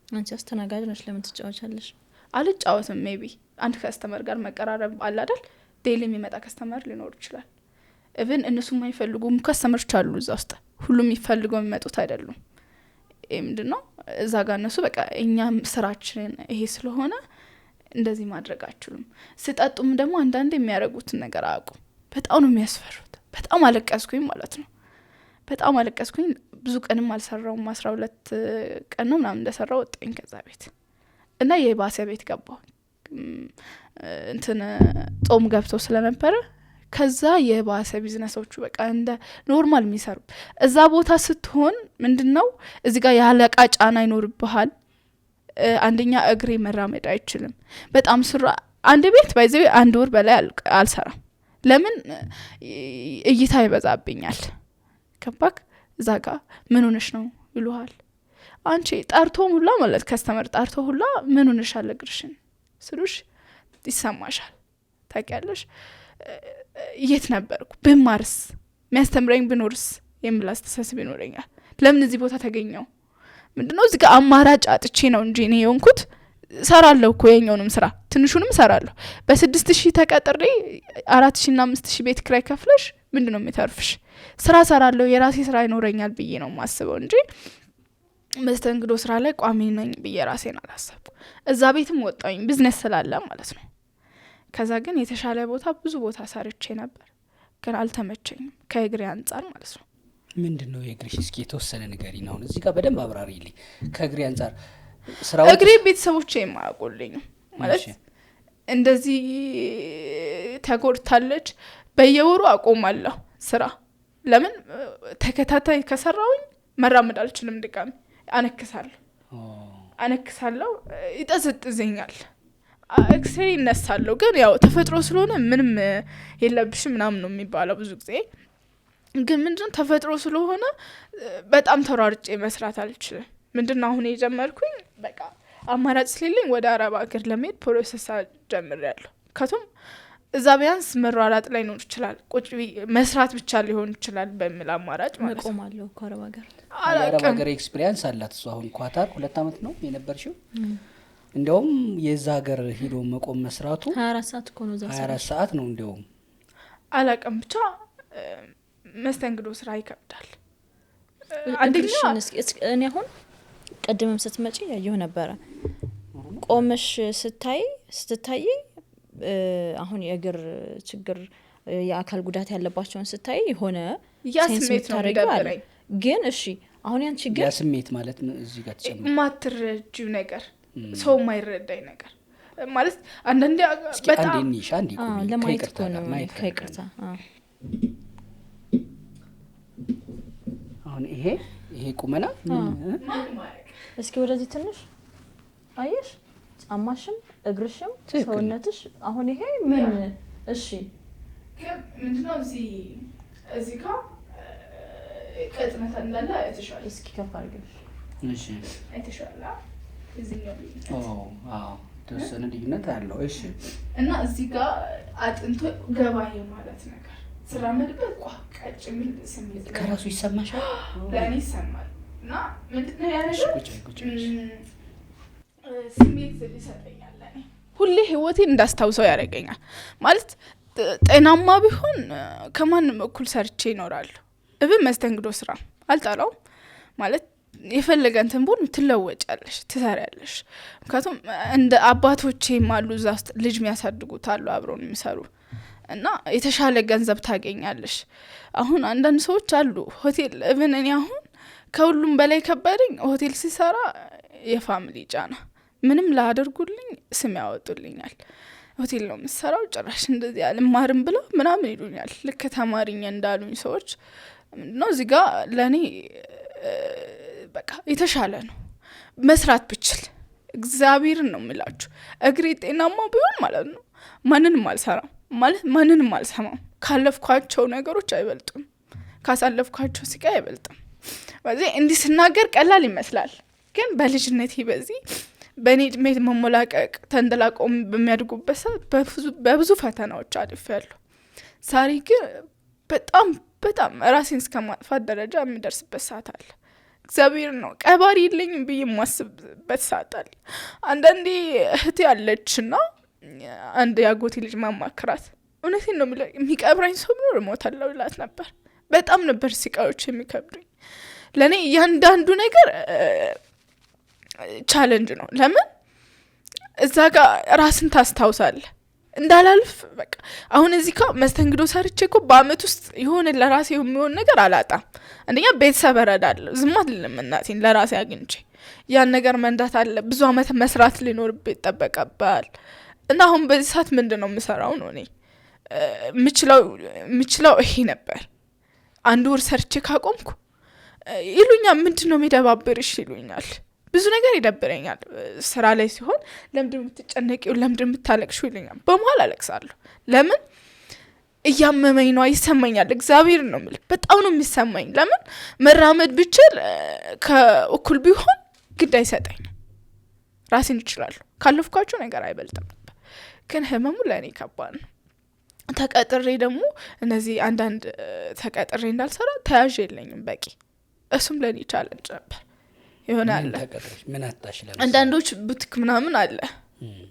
አንቺ አስተናጋጅ ነሽ ለምን ትጫወቻለሽ? አልጫወትም። ሜቢ አንድ ከስተመር ጋር መቀራረብ አለ አይደል? ዴይሊ የሚመጣ ከስተመር ሊኖር ይችላል። ኢቭን እነሱ የማይፈልጉም ከስተመሮች አሉ እዛ ውስጥ። ሁሉም ይፈልገው የሚመጡት አይደሉም። ይሄ ምንድነው እዛ ጋር እነሱ በቃ እኛም ስራችን ይሄ ስለሆነ እንደዚህ ማድረግ አችሉም። ስጠጡም ደግሞ አንዳንዴ የሚያደርጉትን ነገር አያውቁም። በጣም ነው የሚያስፈሩት። በጣም አለቀስኩኝ ማለት ነው። በጣም አለቀስኩኝ። ብዙ ቀንም አልሰራውም። 12 ቀን ነው ምናምን እንደሰራው ወጣኝ ከዛ ቤት እና የባሰ ቤት ገባሁ። እንትን ጾም ገብቶ ስለነበረ ከዛ የባሰ ቢዝነሶቹ በቃ እንደ ኖርማል የሚሰሩ እዛ ቦታ ስትሆን ምንድነው እዚህ ጋር ያለቃ ጫና ይኖርብሃል። አንደኛ እግሬ መራመድ አይችልም። በጣም ስራ አንድ ቤት ባይዘው 1 ወር በላይ አልሰራም። ለምን እይታ ይበዛብኛል። ከባክ እዛ ጋር ምን ሆነሽ ነው ይሉሃል። አንቺ ጠርቶ ሁላ ማለት ከስተመር ጠርቶ ሁላ ምን ሆነሽ አለግርሽን ስሉሽ ይሰማሻል። ታውቂያለሽ የት ነበርኩ በማርስ የሚያስተምረኝ ብኖርስ የሚል አስተሳሰብ ይኖረኛል። ለምን እዚህ ቦታ ተገኘው? ምንድነው እዚህ ጋር አማራጭ አጥቼ ነው እንጂ እኔ የሆንኩት ሰራለሁ እኮ የኛውንም ስራ ትንሹንም ሰራለሁ። በ6000 ተቀጥሬ 4000 እና 5000 ቤት ክራይ ከፍለሽ ምንድነው የሚተርፍሽ? ስራ ሰራለሁ የራሴ ስራ ይኖረኛል ብዬ ነው ማስበው እንጂ መስተንግዶ ስራ ላይ ቋሚ ነኝ ብዬ ራሴን አላሰብኩ። እዛ ቤትም ወጣኝ ቢዝነስ ስላለ ማለት ነው። ከዛ ግን የተሻለ ቦታ ብዙ ቦታ ሰርቼ ነበር ግን አልተመቸኝም ከእግሬ አንፃር ማለት ነው። ምንድነው የእግርሽ? እስኪ የተወሰነ ነገር ነው እዚህ ጋር በደንብ አብራሪልኝ። ከእግሬ አንፃር ስራው እግሬ ቤተሰቦቼ የማያውቁልኝ ማለት እንደዚህ ተጎድታለች በየወሩ አቆማለሁ ስራ። ለምን ተከታታይ ከሰራውኝ መራመድ አልችልም። ድጋሚ አነክሳለሁ ይጠዝጥዘኛል። ኤክስሬ ይነሳለሁ። ግን ያው ተፈጥሮ ስለሆነ ምንም የለብሽም ምናምን ነው የሚባለው ብዙ ጊዜ። ግን ምንድነው ተፈጥሮ ስለሆነ በጣም ተሯርጬ መስራት አልችልም። ምንድነው አሁን የጀመርኩኝ በቃ አማራጭ ስለሌለኝ ወደ አረብ ሀገር ለመሄድ ፕሮሰስ ጀምሬያለሁ። ከቱም እዛ ቢያንስ መሯራጥ ላይ ነው ይችላል ቁጭ መስራት ብቻ ሊሆን ይችላል በሚል አማራጭ ማለት ነው። ቆማለሁ ከአረብ ሀገር አረብ ሀገር ኤክስፒሪያንስ አላት እሱ። አሁን ኳታር 2 አመት ነው የነበርሽው። እንደውም የዛ ሀገር ሂዶ መቆም መስራቱ 24 ሰዓት እኮ ነው። 24 ሰዓት ነው እንደውም አላቀም ብቻ መስተንግዶ ስራ ይከብዳል። አንደኛ እኔ አሁን ቀድመም ስትመጪ ያየው ነበረ ቆመሽ ስትታይ አሁን የእግር ችግር የአካል ጉዳት ያለባቸውን ስታይ ሆነ ያስሜት ነው ደበረኝ። ግን እሺ አሁን ያን ችግር ያስሜት ማለት እዚህ ጋር ተጨምሮ ማትረጂው ነገር ሰው ማይረዳኝ ነገር ማለት አንዳንዴ በጣም ለማየት እኮ ነው ከይቅርታ አሁን ይሄ ቁመና እስኪ ወደዚህ ትንሽ አየሽ ጫማሽም እግርሽም ሰውነትሽ አሁን ይሄ ምን እሺ ምንድነው እዚህ ጋር ቀጥነት እንዳለ አይተሻል። እስኪ ከፍ አድርገሽ እሺ አይተሻል። እዚህ ጋር ተወሰነ ልዩነት አለው። እሺ እና እዚህ ጋር አጥንቶ ገባዬ ማለት ነገር ስራመድበት ቀጭም ስሜት ከራሱ ይሰማሻል? ለኔ ይሰማል። እና ምንድነው ያነሽው ስሜት ይሰጠኛል። ለኔ ሁሌ ህይወቴን እንዳስታውሰው ያደርገኛል። ማለት ጤናማ ቢሆን ከማንም እኩል ሰርቼ ይኖራል። እብን መስተንግዶ ስራ አልጣላውም ማለት የፈለገ እንትን ቡን ትለወጫለሽ ትሰሪያለሽ። ምክንያቱም እንደ አባቶቼም አሉ እዛ ውስጥ ልጅ የሚያሳድጉት አሉ አብረው የሚሰሩ እና የተሻለ ገንዘብ ታገኛለሽ። አሁን አንዳንድ ሰዎች አሉ ሆቴል እብን እኔ አሁን ከሁሉም በላይ ከበደኝ ሆቴል ሲሰራ የፋሚሊ ጫና ምንም ላደርጉልኝ ስም ያወጡልኛል። ሆቴል ነው የምሰራው ጭራሽ እንደዚህ አልማርም ብለው ምናምን ይሉኛል። ልክ ተማሪኝ እንዳሉኝ ሰዎች ምንድነው እዚህ ጋር ለእኔ በቃ የተሻለ ነው መስራት ብችል እግዚአብሔርን ነው የምላችሁ። እግሬ ጤናማ ቢሆን ማለት ነው ማንንም አልሰራም ማለት ማንንም አልሰማም። ካለፍኳቸው ነገሮች አይበልጡም፣ ካሳለፍኳቸው ስቃይ አይበልጥም። በዚህ እንዲህ ስናገር ቀላል ይመስላል፣ ግን በልጅነቴ በዚህ በእኔ እድሜ መሞላቀቅ ተንደላቀው በሚያድጉበት ሰዓት በብዙ ፈተናዎች አልፌያለሁ። ዛሬ ግን በጣም ራሴን እስከ ማጥፋት ደረጃ የሚደርስበት ሰዓት አለ። እግዚአብሔር ነው ቀባሪ የለኝም ብዬ የማስብበት ሰዓት አለ። አንዳንዴ እህቴ ያለችና አንድ ያጎቴ ልጅ ማማክራት እውነቴን ነው የሚቀብረኝ ሰው ቢኖር እሞታለሁ ይላት ነበር። በጣም ነበር ሲቃዮች የሚከብዱኝ። ለእኔ እያንዳንዱ ነገር ቻሌንጅ ነው። ለምን እዛ ጋር ራስን ታስታውሳለህ እንዳላልፍ በቃ አሁን እዚህ ጋር መስተንግዶ ሰርቼ እኮ በአመት ውስጥ የሆነ ለራሴ የሚሆን ነገር አላጣም። አንደኛ ቤተሰብ እረዳለሁ፣ ዝም አልልም እናቴን ለራሴ አግኝቼ ያን ነገር መንዳት አለ። ብዙ አመት መስራት ሊኖርብህ ይጠበቅብሃል። እና አሁን በዚህ ሰዓት ምንድነው የምሰራው ነው እኔ የምችለው ይሄ ነበር። አንድ ወር ሰርቼ ካቆምኩ ይሉኛል ምንድነው የሚደባብርሽ ይሉኛል። ብዙ ነገር ይደብረኛል ስራ ላይ ሲሆን። ለምንድን የምትጨነቂው ለምንድን የምታለቅሽው ይሉኛል። በመሀል አለቅሳለሁ። ለምን እያመመኝ ነው፣ ይሰማኛል። እግዚአብሔር ነው የምልህ በጣም ነው የሚሰማኝ። ለምን መራመድ ብችል ከእኩል ቢሆን ግድ አይሰጠኝም። ራሴን ይችላል ካለፍኳቸው ነገር አይበልጥም። ግን ህመሙ ለእኔ ከባድ ነው። ተቀጥሬ ደግሞ እነዚህ አንዳንድ ተቀጥሬ እንዳልሰራ ተያዥ የለኝም በቂ። እሱም ለእኔ ቻለንጅ ነበር። ይሆናል ምን አጣሽ? አንዳንዶች ቡቲክ ምናምን አለ፣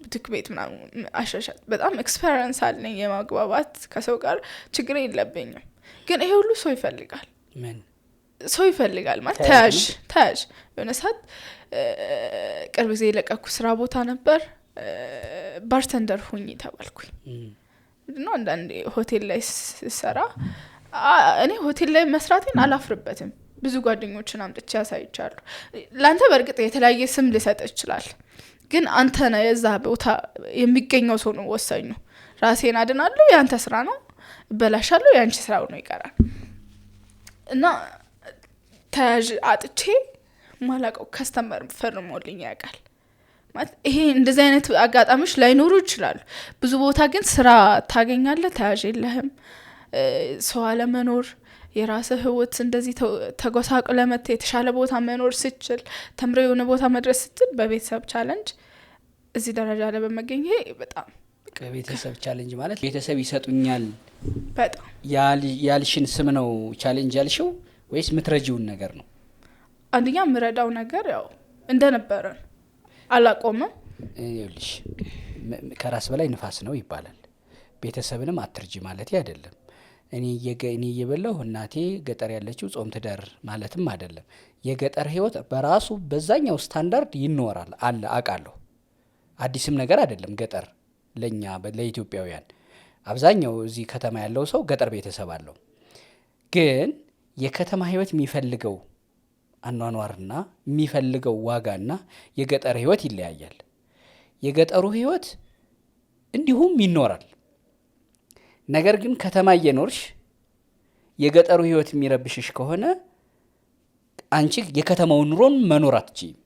ቡቲክ ቤት ምናምን አሻሻት በጣም ኤክስፔሪየንስ አለኝ። የማግባባት ከሰው ጋር ችግር የለብኝም። ግን ይሄ ሁሉ ሰው ይፈልጋል። ምን ሰው ይፈልጋል ማለት ተያዥ የሆነ ሰዓት ቅርብ ጊዜ የለቀኩ ስራ ቦታ ነበር። ባርተንደር ሁኚ ተባልኩኝ። ምንድነው አንዳንዴ ሆቴል ላይ ስሰራ እኔ ሆቴል ላይ መስራቴን አላፍርበትም። ብዙ ጓደኞችን አምጥቼ ያሳይቻለሁ። ላንተ በርግጥ የተለያየ ስም ሊሰጥ ይችላል፣ ግን አንተ ነህ የዛ ቦታ የሚገኘው ሰው ነው ወሳኙ። ራሴን አድናለሁ ያንተ ስራ ነው፣ በላሻለሁ ያንቺ ስራው ነው ይቀራል። እና ተያዥ አጥቼ ማላቀው ከስተመር ፈርሞልኝ ያውቃል ማለት ይሄ እንደዚህ አይነት አጋጣሚዎች ላይኖሩ ይችላሉ። ብዙ ቦታ ግን ስራ ታገኛለህ፣ ተያዥ የለህም። ሰው አለመኖር፣ የራስህ ህይወት እንደዚህ ተጎሳቅሎ ለመተ የተሻለ ቦታ መኖር ስችል ተምሬ የሆነ ቦታ መድረስ ስትል በቤተሰብ ቻሌንጅ እዚህ ደረጃ ላይ በመገኘት በጣም ቤተሰብ ቻሌንጅ ማለት ቤተሰብ ይሰጡኛል በጣም ያልሽን ስም ነው ቻሌንጅ ያልሽው ወይስ ምትረጂውን ነገር ነው? አንደኛ ምረዳው ነገር ያው እንደነበረ አላቆመም። ይኸውልሽ ከራስ በላይ ንፋስ ነው ይባላል። ቤተሰብንም አትርጂ ማለት አይደለም። እኔ እየበላሁ እናቴ ገጠር ያለችው ጾም ትደር ማለትም አይደለም። የገጠር ህይወት በራሱ በዛኛው ስታንዳርድ ይኖራል አለ አቃለሁ። አዲስም ነገር አይደለም። ገጠር ለኛ ለኢትዮጵያውያን አብዛኛው እዚህ ከተማ ያለው ሰው ገጠር ቤተሰብ አለው። ግን የከተማ ህይወት የሚፈልገው አኗኗርና የሚፈልገው ዋጋና የገጠር ህይወት ይለያያል። የገጠሩ ህይወት እንዲሁም ይኖራል። ነገር ግን ከተማ እየኖርሽ የገጠሩ ህይወት የሚረብሽሽ ከሆነ አንቺ የከተማውን ኑሮን መኖር አትችይም፣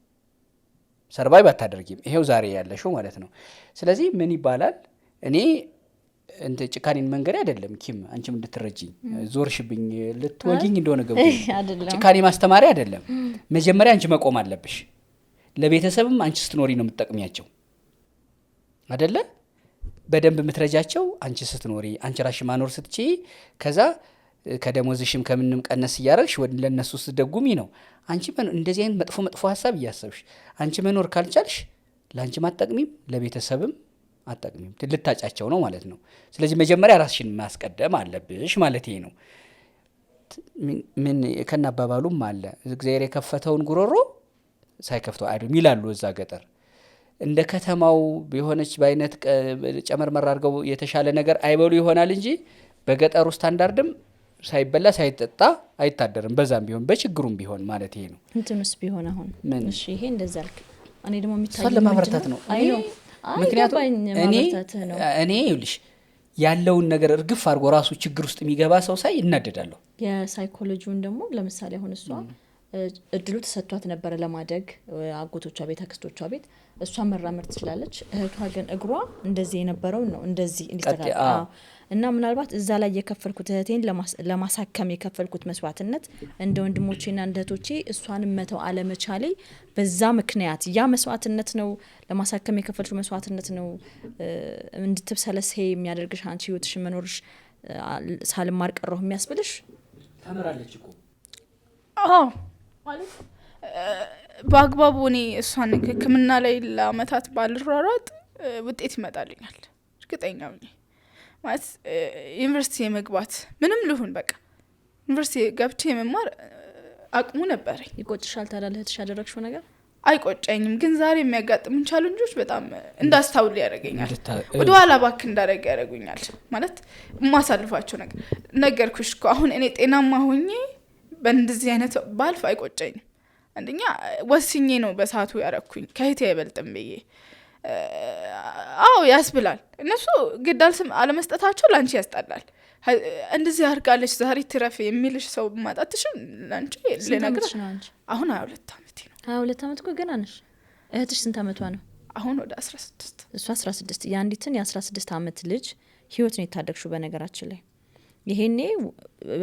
ሰርቫይቭ አታደርጊም። ይሄው ዛሬ ያለሽው ማለት ነው። ስለዚህ ምን ይባላል? እኔ እንደ ጭካኔን መንገድ አይደለም ኪም አንቺም እንድትረጂኝ ዞርሽብኝ ልትወጂኝ እንደሆነ ገብቶኝ ጭካኔ ማስተማሪ አይደለም። መጀመሪያ አንቺ መቆም አለብሽ። ለቤተሰብም አንቺ ስትኖሪ ነው የምትጠቅሚያቸው አይደለ? በደንብ ምትረጃቸው አንቺ ስትኖሪ፣ አንቺ ራሽ ማኖር ስትችይ፣ ከዛ ከደሞዝሽም ከምንም ቀነስ እያረግሽ ለነሱ ስትደጉሚ ነው። አንቺ እንደዚህ አይነት መጥፎ ሐሳብ እያሰብሽ አንቺ መኖር ካልቻልሽ ለአንቺ ማጠቅሚም ለቤተሰብም አጠቅሚም ልታጫቸው ነው ማለት ነው። ስለዚህ መጀመሪያ ራስሽን ማስቀደም አለብሽ ማለት ነው። ምን ከናባባሉም አለ እግዚአብሔር የከፈተውን ጉሮሮ ሳይከፍተው አይደለም ይላሉ እዛ ገጠር። እንደ ከተማው በሆነች በአይነት ጨመርመር አድርገው የተሻለ ነገር አይበሉ ይሆናል እንጂ በገጠሩ ስታንዳርድም ሳይበላ ሳይጠጣ አይታደርም። በዛም ቢሆን በችግሩም ቢሆን ማለት ነው። እንትንስ ቢሆን አሁን እሺ ይሄ እንደዛ አልክ። እኔ ደግሞ የሚታየው ለማብራራት ነው። አይ ነው ምክንያቱም እኔ ይልሽ ያለውን ነገር እርግፍ አድርጎ ራሱ ችግር ውስጥ የሚገባ ሰው ሳይ እናደዳለሁ። የሳይኮሎጂውን ደግሞ ለምሳሌ አሁን እሷ እድሉ ተሰጥቷት ነበረ ለማደግ አጎቶቿ ቤት አክስቶቿ ቤት እሷ መራመድ ትችላለች። እህቷ ግን እግሯ እንደዚህ የነበረው ነው እንደዚህ እንዲስተካከል እና ምናልባት እዛ ላይ የከፈልኩት እህቴን ለማሳከም የከፈልኩት መስዋዕትነት እንደ ወንድሞቼና እንደ እህቶቼ እሷን መተው አለመቻሌ በዛ ምክንያት ያ መስዋዕትነት ነው ለማሳከም የከፈልሽው መስዋዕትነት ነው እንድትብሰለስ የሚያደርግሽ አንቺ ህይወትሽ መኖርሽ ሳልማር ቀረሁ የሚያስብልሽ ተምራለች እኮ ማለት በአግባቡ እኔ እሷን ሕክምና ላይ ለአመታት ባልሯሯጥ ውጤት ይመጣልኛል እርግጠኛ ነኝ። ማለት ዩኒቨርሲቲ የመግባት ምንም ልሁን በቃ ዩኒቨርሲቲ ገብቼ የመማር አቅሙ ነበረኝ። ይቆጭሻል ታዲያ ለእህትሽ ያደረግሽው ነገር? አይቆጨኝም፣ ግን ዛሬ የሚያጋጥሙኝ ቻሌንጆች በጣም እንዳስታውል ያደርገኛል። ወደ ኋላ ባክ እንዳደረግ ያደርጉኛል። ማለት የማሳልፋቸው ነገር ነገርኩሽ እኮ አሁን እኔ ጤናማ ሆኜ በእንደዚህ አይነት ባልፍ አይቆጨኝም። አንደኛ ወስኜ ነው በሰዓቱ ያረኩኝ ከህቴ አይበልጥም ብዬ ያስብላል። እነሱ ግዳል ስም አለመስጠታቸው ላንቺ ያስጣላል። እንደዚህ አርጋለች ዛሬ ትረፍ የሚልሽ ሰው ማጣትሽን ላንቺ ለነገር አሁን 22 አመት ነው። 22 አመት እኮ ገና ነሽ። እህትሽ ስንት አመቷ ነው? አሁን ወደ 16። እሷ 16። የአንዲትን የ16 አመት ልጅ ህይወት ነው የታደግሽው። በነገራችን ላይ ይሄኔ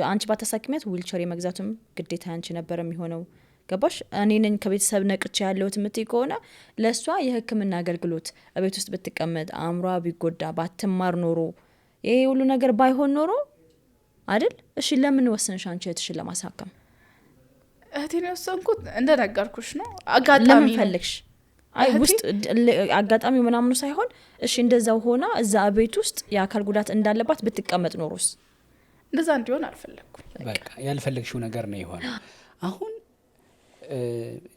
አንቺ ባታሳክሚያት ዊልቸር የመግዛቱም ግዴታ አንቺ ነበር የሚሆነው። ገባሽ? እኔ ነኝ ከቤተሰብ ነቅቼ ያለሁት የምትይ ከሆነ ለእሷ የህክምና አገልግሎት ቤት ውስጥ ብትቀመጥ አእምሯ ቢጎዳ ባትማር ኖሮ ይሄ ሁሉ ነገር ባይሆን ኖሮ አይደል? እሺ ለምን ወሰንሽ አንቺ እህትሽን ለማሳከም? እህቴን የወሰንኩት እንደነገርኩሽ ነው። አጋጣሚ ለምን ፈለግሽ? አይ ውስጥ አጋጣሚው ምናምኑ ሳይሆን እሺ እንደዛው ሆና እዛ ቤት ውስጥ የአካል ጉዳት እንዳለባት ብትቀመጥ ኖሮስ? እንደዛ እንዲሆን አልፈለኩም። በቃ ያልፈለግሽው ነገር ነው ይሆን። አሁን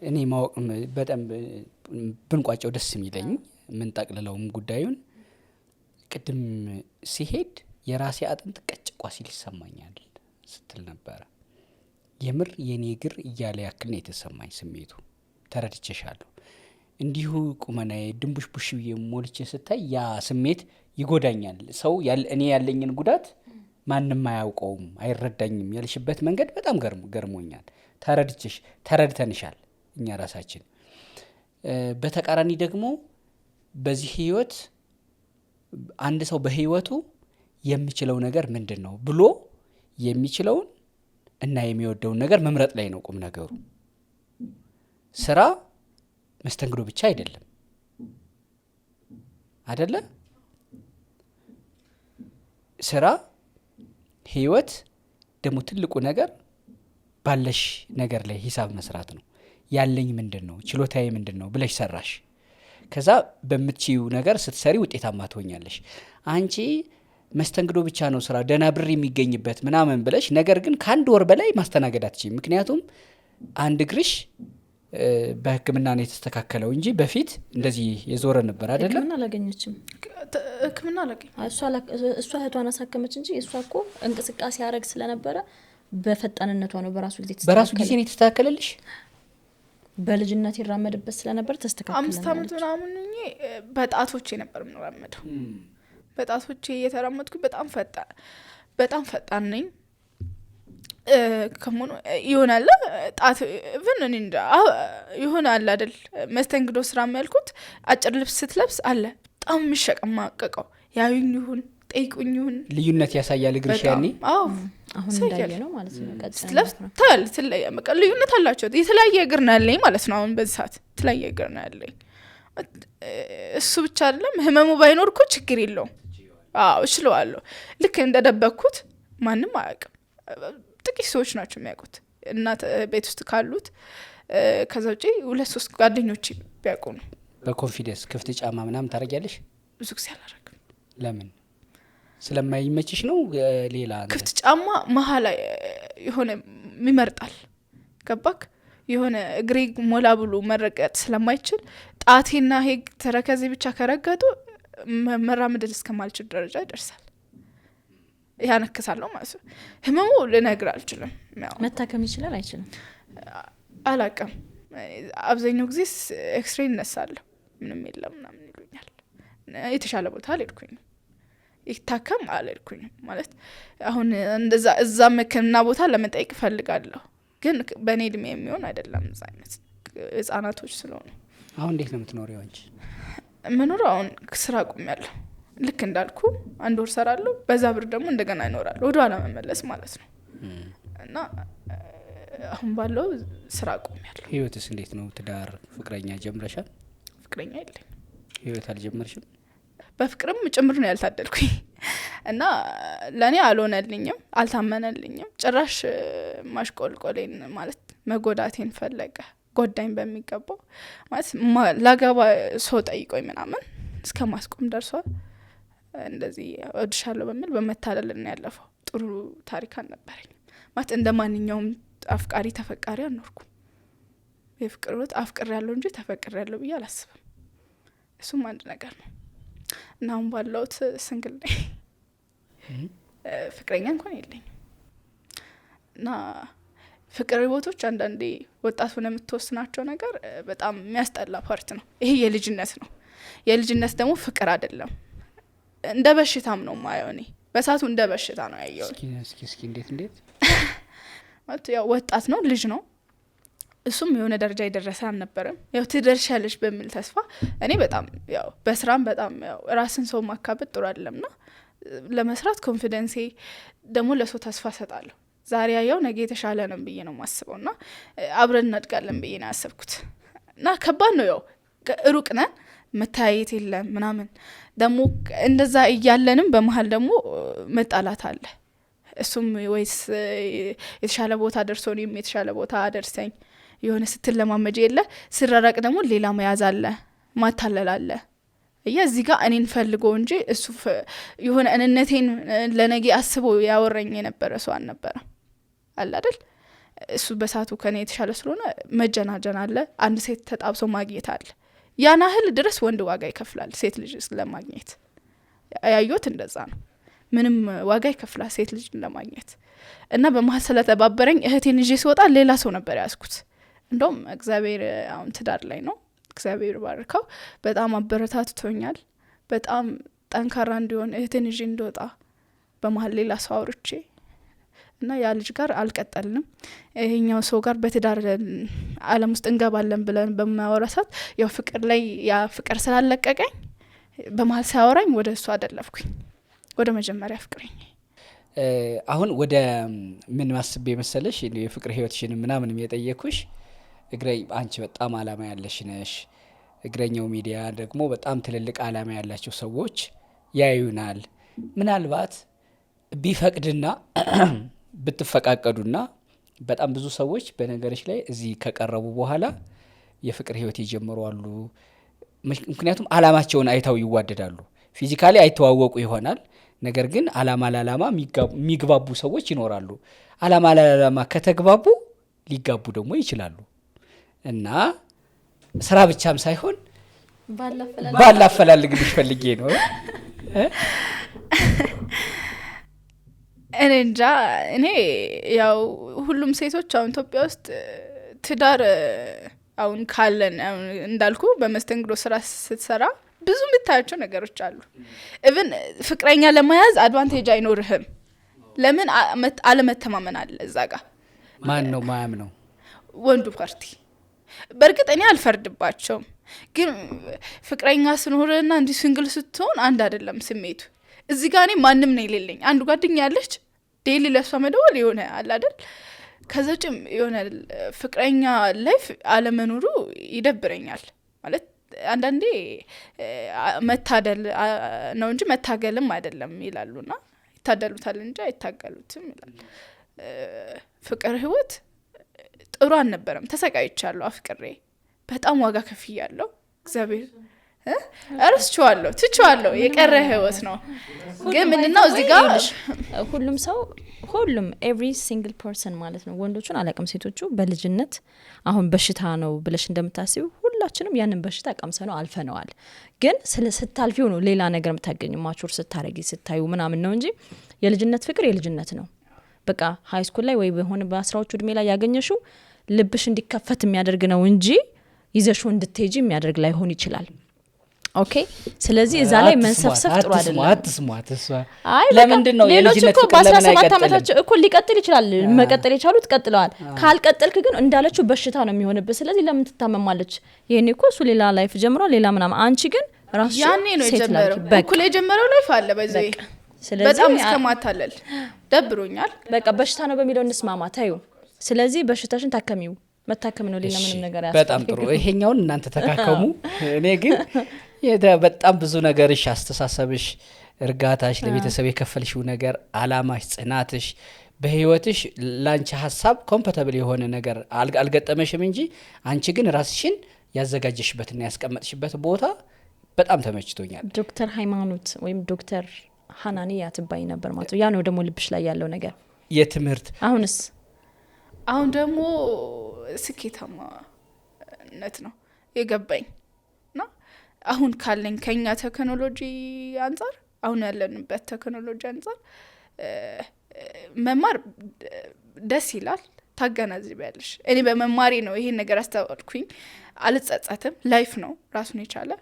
እኔ ማወቅ በጣም ብንቋጨው ደስ የሚለኝ ምን ጠቅልለውም ጉዳዩን ቅድም ሲሄድ የራሴ አጥንት ቀጭቋ ሲል ይሰማኛል ስትል ነበረ። የምር የኔ እግር እያለ ያክል ነው የተሰማኝ ስሜቱ። ተረድቼሻለሁ። እንዲሁ ቁመናዬ ድንቡሽ ቡሽ ሞልቼ ስታይ ያ ስሜት ይጎዳኛል። ሰው እኔ ያለኝን ጉዳት ማንም አያውቀውም አይረዳኝም ያልሽበት መንገድ በጣም ገርሞኛል። ተረድተንሻል እኛ ራሳችን። በተቃራኒ ደግሞ በዚህ ህይወት አንድ ሰው በህይወቱ የሚችለው ነገር ምንድን ነው ብሎ የሚችለውን እና የሚወደውን ነገር መምረጥ ላይ ነው ቁም ነገሩ። ስራ መስተንግዶ ብቻ አይደለም አይደለ? ስራ ህይወት ደግሞ ትልቁ ነገር ባለሽ ነገር ላይ ሂሳብ መስራት ነው። ያለኝ ምንድነው ችሎታዬ ምንድነው ብለሽ ሰራሽ። ከዛ በምትችይው ነገር ስትሰሪ ውጤታማ ትሆኛለሽ። አንቺ መስተንግዶ ብቻ ነው ስራ ደና ብር የሚገኝበት ምናምን ብለሽ ነገር ግን ከአንድ ወር በላይ ማስተናገድ አትችይም። ምክንያቱም አንድ እግርሽ በህክምና ነው የተስተካከለው እንጂ በፊት እንደዚህ የዞረ ነበር አይደለ? ህክምና አላገኘችም። ህክምና አላገኘ እሷ እህቷን አሳከመች እንጂ እሷ እኮ እንቅስቃሴ ያረግ ስለነበረ በፈጣንነቷ ነው በራሱ ጊዜ ነው የተስተካከለልሽ። በልጅነት ይራመድበት ስለነበር ተስተካከለ። 5 አመት ምናምን በጣቶቼ ነበር የምራመደው። በጣቶቼ እየተራመድኩ በጣም ፈጣን ነኝ። ከመሆኑ ይሆናል ጣት ምን እንጃ ይሆናል አይደል? መስተንግዶ ስራ ያልኩት አጭር ልብስ ስትለብስ አለ በጣም የሚሸቀማቀቀው ያዩኝ ይሁን ጠይቁኝ ይሁን ልዩነት ያሳያል እግርሽ ያኔ። አሁን እንዳየ ነው ማለት ነው። ስትለብስ ልዩነት አላቸው። የተለያየ እግር ነው ያለኝ ማለት ነው። አሁን በዚህ ሰዓት የተለያየ እግር ነው ያለኝ። እሱ ብቻ አይደለም ህመሙ ባይኖር እኮ ችግር የለውም። እችለዋለሁ። ልክ እንደደበኩት ማንም አያውቅም። ጥቂት ሰዎች ናቸው የሚያውቁት እናት ቤት ውስጥ ካሉት። ከዛ ውጪ 2-3 ጓደኞች ቢያውቁ ነው። በኮንፊደንስ ክፍት ጫማ ምናምን ታረጊያለሽ? ብዙ ጊዜ አላረግም። ለምን? ስለማይመችሽ ነው? ሌላ ክፍት ጫማ መሀል የሆነ ይመርጣል። ገባክ? የሆነ እግሬ ሞላ ብሎ መረቀጥ ስለማይችል ጣቴና ሄግ ተረከዜ ብቻ ከረገጡ መራመድ እስከማልችል ደረጃ ይደርሳል። ያነከሳለሁ ማለት ነው። ህመሙ ልነግር አልችልም። መታከም ይችላል አይችልም አላውቅም። አብዛኛው ጊዜ ኤክስሬይ እነሳለሁ ምንም የለም ምናምን ይሉኛል። የተሻለ ቦታ አልሄድኩኝም፣ ይታከም አልሄድኩኝም። ማለት አሁን እንደዛ እዛ ሕክምና ቦታ ለመጠየቅ እፈልጋለሁ፣ ግን በእኔ እድሜ የሚሆን አይደለም እዛ አይነት ህጻናቶች ስለሆኑ። አሁን እንዴት ነው የምትኖሪው አንቺ? የምኖረው አሁን ስራ አቁሜያለሁ። ልክ እንዳልኩ 1 ወር ሰራለሁ፣ በዛ ብር ደግሞ እንደገና ይኖራል፣ ወደ ኋላ መመለስ ማለት ነው። እና አሁን ባለው ስራ አቁሜያለሁ። ህይወትስ እንዴት ነው? ትዳር ፍቅረኛ ጀምረሻል? ፍቅረኛ የለኝም። ህይወት አልጀመርሽም? በፍቅርም ጭምር ነው ያልታደልኩኝ እና ለእኔ አልሆነልኝም፣ አልታመነልኝም። ጭራሽ ማሽቆልቆሌን ማለት መጎዳቴን ፈለገ፣ ጎዳኝ በሚገባው ማለት ላገባ ሰው ጠይቆኝ ምናምን እስከ ማስቆም ደርሷል። እንደዚህ እወድሻለሁ በሚል በመታለል ነው ያለፈው። ጥሩ ታሪክ አልነበረኝ ማለት እንደ ማንኛውም አፍቃሪ ተፈቃሪ አልኖርኩም። የፍቅር ህይወት አፍቅር ያለው እንጂ ተፈቅር ያለው ብዬ አላስብም። እሱም አንድ ነገር ነው እና አሁን ባለውት ስንግል ነኝ። ፍቅረኛ እንኳን የለኝም። እና ፍቅር ህይወቶች አንዳንዴ ወጣት ሆነ የምትወስናቸው ነገር በጣም የሚያስጠላ ፓርት ነው። ይሄ የልጅነት ነው። የልጅነት ደግሞ ፍቅር አይደለም፣ እንደ በሽታም ነው ማየው። እኔ በሳቱ እንደ በሽታ ነው ያየው። እስኪ እንዴት ማለት ያው ወጣት ነው፣ ልጅ ነው። እሱም የሆነ ደረጃ የደረሰ አልነበረም። ያው ትደርሻለሽ በሚል ተስፋ እኔ በጣም ያው በስራም በጣም ያው ራስን ሰው ማካበድ ጥሩ አይደለምና ለመስራት ኮንፊደንሴ ደግሞ ለሰው ተስፋ ሰጣለሁ። ዛሬ ያየው ነገ የተሻለ ነው ብዬ ነው ማስበውና አብረን እናድጋለን ብዬ ነው ያሰብኩት። እና ከባድ ነው፣ ያው ሩቅ ነን፣ መታየት የለም ምናምን። ደግሞ እንደዛ እያለንም በመሀል ደግሞ መጣላት አለ። እሱም ወይስ የተሻለ ቦታ ደርሶ እኔም የተሻለ ቦታ አደርሰኝ የሆነ ስትል ለማመጅ የለ ስራራቅ ደግሞ ሌላ መያዝ አለ፣ ማታለል አለ። እዚህ ጋር እኔን ፈልጎ እንጂ እሱ የሆነ እንነቴን ለነገ አስቦ ያወረኝ የነበረ ሰው አልነበረም አለ አይደል። እሱ በሳቱ ከኔ የተሻለ ስለሆነ መጀናጀን አለ። አንድ ሴት ተጣብሶ ማግኘት አለ። ያን ያህል ድረስ ወንድ ዋጋ ይከፍላል ሴት ልጅ ለማግኘት። ያዩት እንደዛ ነው። ምንም ዋጋ ይከፍላል ሴት ልጅ ለማግኘት። እና በመሀል ስለተባበረኝ እህቴን ይዤ ስወጣ ሌላ ሰው ነበር ያስኩት። እንደውም እግዚአብሔር አሁን ትዳር ላይ ነው፣ እግዚአብሔር ባርከው በጣም አበረታትቶኛል። በጣም ጠንካራ እንዲሆን እህቴን ይዤ እንደወጣ በመሀል ሌላ ሰው አውርቼ እና ያ ልጅ ጋር አልቀጠልንም። ይሄኛው ሰው ጋር በትዳር ዓለም ውስጥ እንገባለን ብለን በማወራሳት ያው ፍቅር ላይ ያ ፍቅር ስላለቀቀኝ በመሀል ሲያወራኝ ወደ እሱ አደለፍኩኝ፣ ወደ መጀመሪያ ፍቅረኛ። አሁን ወደ ምን ማስቤ መሰለሽ የፍቅር ህይወትሽን ምናምን የጠየኩሽ እግረኝ አንቺ በጣም አላማ ያለሽ ነሽ። እግረኛው ሚዲያ ደግሞ በጣም ትልልቅ አላማ ያላቸው ሰዎች ያዩናል። ምናልባት ቢፈቅድና ብትፈቃቀዱና በጣም ብዙ ሰዎች በነገሮች ላይ እዚህ ከቀረቡ በኋላ የፍቅር ህይወት ይጀምሩ አሉ። ምክንያቱም አላማቸውን አይተው ይዋደዳሉ። ፊዚካሊ አይተዋወቁ ይሆናል፣ ነገር ግን አላማ ለአላማ የሚግባቡ ሰዎች ይኖራሉ። አላማ ለአላማ ከተግባቡ ሊጋቡ ደግሞ ይችላሉ። እና ስራ ብቻም ሳይሆን ባላፈላልግልሽ ፈልጌ ነው። እኔ እንጃ። እኔ ያው ሁሉም ሴቶች አሁን ኢትዮጵያ ውስጥ ትዳር አሁን ካለን እንዳልኩ በመስተንግዶ ስራ ስትሰራ ብዙ የምታያቸው ነገሮች አሉ። ኢቭን ፍቅረኛ ለመያዝ አድቫንቴጅ አይኖርህም። ለምን አለመተማመን አለ እዛ ጋር። ማን ነው ማያምነው? ወንዱ ፓርቲ። በእርግጥ እኔ አልፈርድባቸውም፣ ግን ፍቅረኛ ስንሆንና እንዲህ ሲንግል ስትሆን አንድ አይደለም ስሜቱ። እዚህ ጋር እኔ ማንም ነው የሌለኝ። አንዱ ጓደኛ ያለች ዴይሊ ለሷ መደወል የሆነ አለ አይደል። ከዛ ውጭም የሆነ ፍቅረኛ ላይፍ አለመኖሩ ይደብረኛል። ማለት አንዳንዴ መታደል ነው እንጂ መታገልም አይደለም ይላሉና ይታደሉታል እንጂ አይታገሉትም ይላል። ፍቅር ህይወት ጥሩ አልነበረም። ተሰቃይቻለሁ። አፍቅሬ በጣም ዋጋ ከፍያለሁ። እግዚአብሔር እረስቸዋለሁ፣ ትቸዋለሁ። የቀረ ህይወት ነው። ግን ምንድነው እዚህ ጋር ሁሉም ሰው ሁሉም ኤቭሪ ሲንግል ፐርሰን ማለት ነው። ወንዶቹን አላቅም፣ ሴቶቹ በልጅነት አሁን በሽታ ነው ብለሽ እንደምታስቡ ሁላችንም ያንን በሽታ ቀምሰነው አልፈነዋል። ግን ስታልፊው ነው ሌላ ነገር የምታገኙ። ማቹር ስታረጊ ስታዩ ምናምን ነው እንጂ የልጅነት ፍቅር የልጅነት ነው። በቃ ሃይ ስኩል ላይ ወይ በሆነ በ10ዎቹ እድሜ ላይ ያገኘሽው ልብሽ እንዲከፈት የሚያደርግ ነው እንጂ ይዘሽው እንድትሄጂ የሚያደርግ ላይሆን ይችላል። ኦኬ ስለዚህ እዛ ላይ መንሰፍሰፍ ጥሩ አይደለም አትስሟት እሷ አይ ለምንድን ነው የልጅነት ፍቅር ለምን አይቀጥልም አመታቸው እኮ ሊቀጥል ይችላል መቀጠል የቻሉት ቀጥለዋል ካልቀጠልክ ግን እንዳለችው በሽታ ነው የሚሆንበት ስለዚህ ለምን ትታመማለች ይሄኔ እኮ እሱ ሌላ ላይፍ ጀምሯል ሌላ ምናምን አንቺ ግን ራስሽ ያኔ ነው የጀመረው እኩል የጀመረው ላይፍ አለ በዚህ በጣም እስከማታለል ደብሮኛል በቃ በሽታ ነው በሚለው እንስማማ ታዩ ስለዚህ በሽታሽን ታከሚው መታከም ነው ሌላ ምንም ነገር ያስፈልግ በጣም ጥሩ ይሄኛውን እናንተ ተካከሙ እኔ ግን በጣም ብዙ ነገርሽ አስተሳሰብሽ እርጋታሽ ለቤተሰብ የከፈልሽው ነገር አላማሽ ጽናትሽ በህይወትሽ ላንቺ ሐሳብ ኮምፓቲብል የሆነ ነገር አልገጠመሽም እንጂ አንቺ ግን ራስሽን ያዘጋጀሽበትና ያስቀመጥሽበት ቦታ በጣም ተመችቶኛል ዶክተር ሃይማኖት ወይም ዶክተር ሃናንያ ትባይ ነበር ማለት ያ ነው ደግሞ ልብሽ ላይ ያለው ነገር የትምህርት አሁን ደግሞ ስኬታማነት ነው የገባኝ እና አሁን ካለኝ ከኛ ቴክኖሎጂ አንፃር አሁን ያለንበት ቴክኖሎጂ አንፃር መማር ደስ ይላል ታገናዝቢያለሽ እኔ በመማሪ ነው ይሄን ነገር አስተዋልኩኝ አልጸጸትም ላይፍ ነው ራሱን የቻለ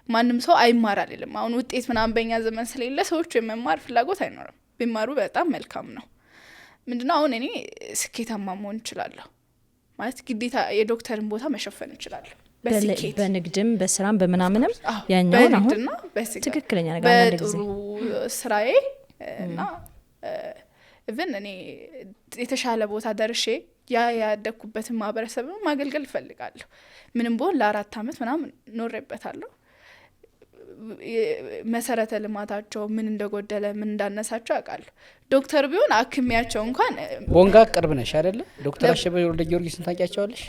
ማንም ሰው አይማር አይደለም አሁን ውጤት ምናምን በእኛ ዘመን ስለሌለ ሰዎች የመማር ፍላጎት አይኖርም ቢማሩ በጣም መልካም ነው ምንድነው አሁን እኔ ስኬታማ መሆን እችላለሁ ማለት ግዴታ የዶክተርን ቦታ መሸፈን እችላለሁ በስኬት በንግድም በስራም በመናምንም ያኛውን አሁን ትክክለኛ ነገር አንድ ጊዜ ስራዬ እና ኢቭን እኔ የተሻለ ቦታ ደርሼ ያደኩበትን ማህበረሰብ ማገልገል እፈልጋለሁ ምንም ቢሆን ለ4 አመት ምናምን ኖሬበታለሁ መሰረተ ልማታቸው ምን እንደጎደለ ምን እንዳነሳቸው አውቃለሁ ዶክተር ቢሆን አክሚያቸው እንኳን ቦንጋ ቅርብ ነሽ አይደለ ዶክተር አሸበ ወልደ ጊዮርጊስን ታውቂያቸዋለሽ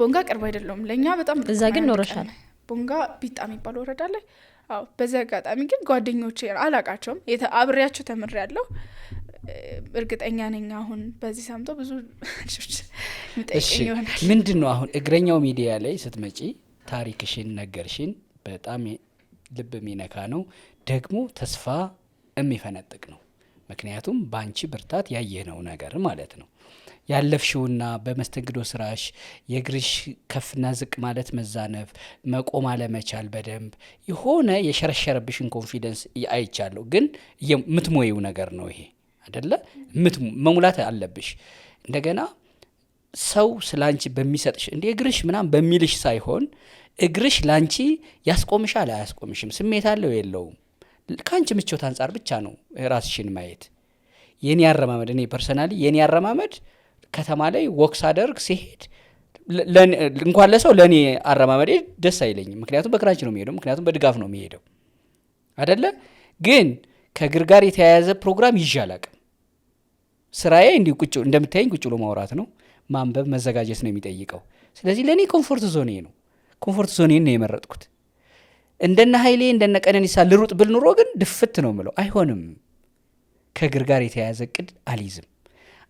ቦንጋ ቅርብ አይደለም ለኛ በጣም እዛ ግን ኖረሻል ቦንጋ ቢጣ የሚባል ወረዳ ላይ አዎ በዛ አጋጣሚ ግን ጓደኞቼ አላቃቸውም አብሬያቸው ተምሬያለሁ እርግጠኛ ነኝ አሁን በዚህ ሳምንት ብዙ ምጠይቀኝ ይሆናል ምንድነው አሁን እግረኛው ሚዲያ ላይ ስትመጪ ታሪክሽን ነገርሽን በጣም ልብ የሚነካ ነው ደግሞ ተስፋ የሚፈነጥቅ ነው ምክንያቱም ባንቺ ብርታት ያየነው ነገር ማለት ነው ያለፍሽውና በመስተንግዶ ስራሽ የግርሽ ከፍና ዝቅ ማለት መዛነፍ መቆም አለመቻል በደንብ የሆነ የሸረሸረብሽን ኮንፊደንስ አይቻለሁ ግን የምትሞየው ነገር ነው ይሄ አይደለ መሙላት አለብሽ እንደገና ሰው ስላንቺ በሚሰጥሽ እንደ እግርሽ ምናም በሚልሽ ሳይሆን እግርሽ ላንቺ ያስቆምሻል አያስቆምሽም ስሜት አለው የለውም ካንቺ ምቾት አንፃር ብቻ ነው ራስሽን ማየት የኔ ያረማመድ እኔ ፐርሰናሊ የኔ ያረማመድ ከተማ ላይ ወክስ አደርግ ሲሄድ እንኳን ለሰው ለኔ አረማመዴ ደስ አይለኝም ምክንያቱም በእግራች ነው የሚሄደው ምክንያቱም በድጋፍ ነው የሚሄደው አይደለ ግን ከእግር ጋር የተያያዘ ፕሮግራም ይዣላቅ ስራዬ እንዲሁ ቁጭ እንደምታየኝ ቁጭ ብሎ ማውራት ነው ማንበብ መዘጋጀት ነው የሚጠይቀው ስለዚህ ለኔ ኮምፎርት ዞኔ ነው ኮምፎርት ዞኔን ነው የመረጥኩት እንደነ ኃይሌ እንደነ ቀነኒሳ ልሩጥ ብል ኑሮ ግን ድፍት ነው ምለው አይሆንም ከእግር ጋር የተያያዘ ቅድ አልይዝም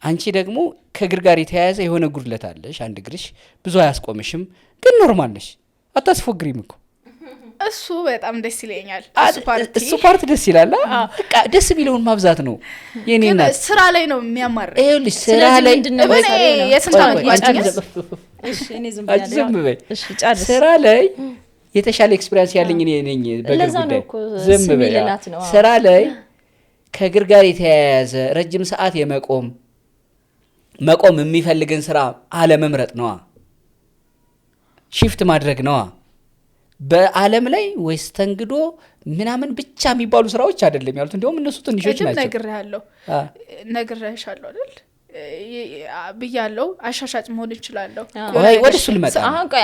አንቺ ደግሞ ከእግር ጋር የተያያዘ የሆነ ጉድለት አለሽ አንድ እግርሽ ብዙ አያስቆምሽም ግን ኖርማል ነሽ አታስፎግሪም እኮ እሱ በጣም ደስ ይለኛል እሱ ፓርት ደስ ይላል በቃ ደስ ቢለውን ማብዛት ነው የኔና ስራ ላይ ነው የሚያማር ይኸውልሽ ስራ ላይ ስራ ላይ የተሻለ ኤክስፒሪየንስ ያለኝ እኔ ነኝ በእግር ጉዳይ ዝም በይ ስራ ላይ ከእግር ጋር የተያያዘ ረጅም ሰዓት መቆም የሚፈልግን ስራ አለመምረጥ ነዋ ሺፍት ማድረግ ነዋ በአለም ላይ ወይስ ተንግዶ ምናምን ብቻ የሚባሉ ስራዎች አይደለም ያሉት እንደውም እነሱ ትንሾች ናቸው ነግሬሻለሁ አይደል ብያለሁ አሻሻጭ መሆን ይችላልው ወደ እሱ ልመጣ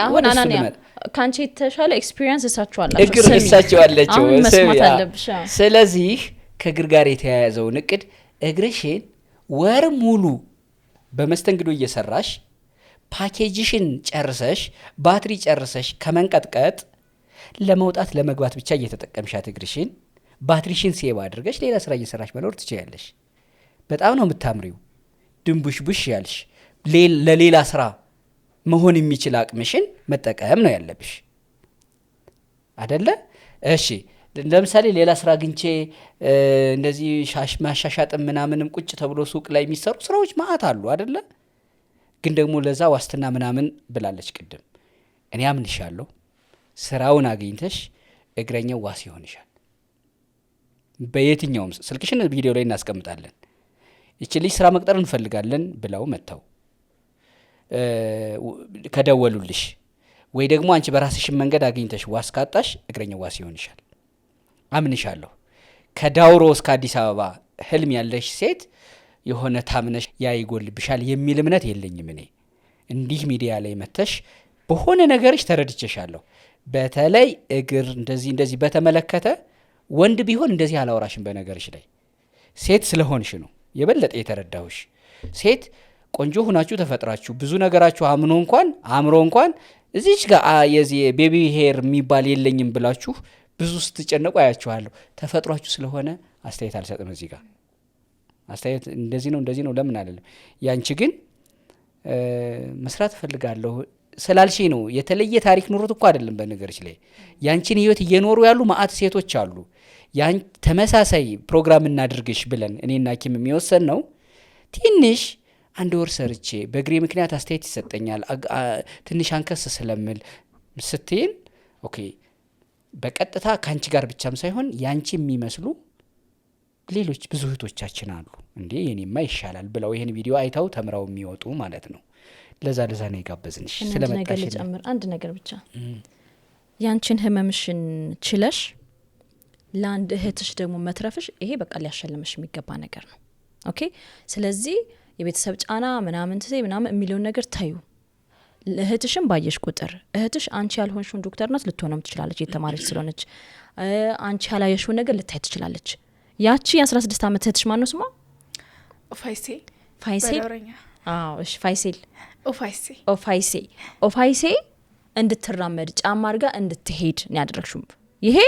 አሁን አናንያ ካንቺ የተሻለ ኤክስፒሪየንስ እሳቸዋለሁ እግር እሳቸዋለሁ ስለዚህ ከእግር ጋር የተያያዘው ንቅድ እግርሽን ወር ሙሉ በመስተንግዶ እየሰራሽ ፓኬጅሽን ጨርሰሽ ባትሪ ጨርሰሽ ከመንቀጥቀጥ ለመውጣት ለመግባት ብቻ እየተጠቀምሻት እግርሽን ባትሪሽን ሴቭ አድርገሽ ሌላ ስራ እየሰራሽ መኖር ትችያለሽ በጣም ነው የምታምሪው ድንቡሽቡሽ ያልሽ ለሌላ ስራ መሆን የሚችል አቅምሽን መጠቀም ነው ያለብሽ አይደለ እሺ ለምሳሌ ሌላ ስራ ግንቼ እንደዚህ ማሻሻጥ ምናምንም ቁጭ ተብሎ ሱቅ ላይ የሚሰሩ ስራዎች ማአት አሉ አይደለ ግን ደግሞ ለዛ ዋስትና ምናምን ብላለች ቅድም እኔ አምንሻለሁ ስራውን አግኝተሽ እግረኛው ዋስ ይሆንሻል። በየትኛውም ስልክሽን ቪዲዮ ላይ እናስቀምጣለን። እቺ ልጅ ስራ መቅጠር እንፈልጋለን ብለው መተው ከደወሉልሽ ወይ ደግሞ አንቺ በራስሽ መንገድ አግኝተሽ ዋስ ካጣሽ እግረኛው ዋስ ይሆንሻል። አምንሻለሁ። ከዳውሮ እስከ አዲስ አበባ ህልም ያለሽ ሴት የሆነ ታምነሽ ያ ይጎልብሻል የሚል እምነት የለኝም እኔ። እንዲህ ሚዲያ ላይ መተሽ በሆነ ነገርሽ ተረድቼሻለሁ። በተለይ እግር እንደዚህ በተመለከተ ወንድ ቢሆን እንደዚህ አላወራሽም። በነገርሽ ላይ ሴት ስለሆንሽ ነው የበለጠ የተረዳሁሽ። ሴት ቆንጆ ሁናችሁ ተፈጥራችሁ ብዙ ነገራችሁ አምሮ እንኳን እዚች ጋር የዚህ ቤቢ ሄር የሚባል የለኝም ብላችሁ ብዙ ስትጨነቁ አያችኋለሁ። ተፈጥሯችሁ ስለሆነ አስተያየት አልሰጥም። እዚህ ጋር አስተያየት እንደዚህ ነው ለምን አይደለም። ያንቺ ግን መስራት እፈልጋለሁ ስላልሽ ነው። የተለየ ታሪክ ኑሮት እኮ አይደለም። በነገርሽ ላይ ያንቺን ህይወት እየኖሩ ያሉ ማአት ሴቶች አሉ። ያን ተመሳሳይ ፕሮግራም እናድርግሽ ብለን እኔና ኪም የሚወሰን ነው። ትንሽ 1 ወር ሰርቼ በእግሬ ምክንያት አስተያየት ይሰጠኛል ትንሽ አንከስ ስለምል ስትይን ኦኬ፣ በቀጥታ ካንቺ ጋር ብቻም ሳይሆን ያንቺ የሚመስሉ ሌሎች ብዙ እህቶቻችን አሉ። እንዴ የኔማ ይሻላል ብለው ይሄን ቪዲዮ አይተው ተምራው የሚወጡ ማለት ነው። ለዛ ነው የጋበዝንሽ። ስለመጣሽ ልጨምር አንድ ነገር ብቻ። ያንቺን ህመምሽን ችለሽ ለአንድ እህትሽ ደግሞ መትረፍሽ ይሄ በቃ ሊያሸልምሽ የሚገባ ነገር ነው። ኦኬ። ስለዚህ የቤተሰብ ጫና ምናምን የሚለውን ነገር ታዩ። እህትሽን ባየሽ ቁጥር እህትሽ አንቺ ያልሆንሽውን ዶክተር ናት ልትሆነም ትችላለች፣ የተማረች ስለሆነች አንቺ ያላየሽውን ነገር ልታይ ትችላለች። ያቺ የ16 ዓመት እህትሽ ማን ነው ስሟ? ፋይሴል እሺ ፋይሴ እንድትራመድ ጫማ አድርጋ እንድትሄድ ነው ያደረግሽው። ይሄ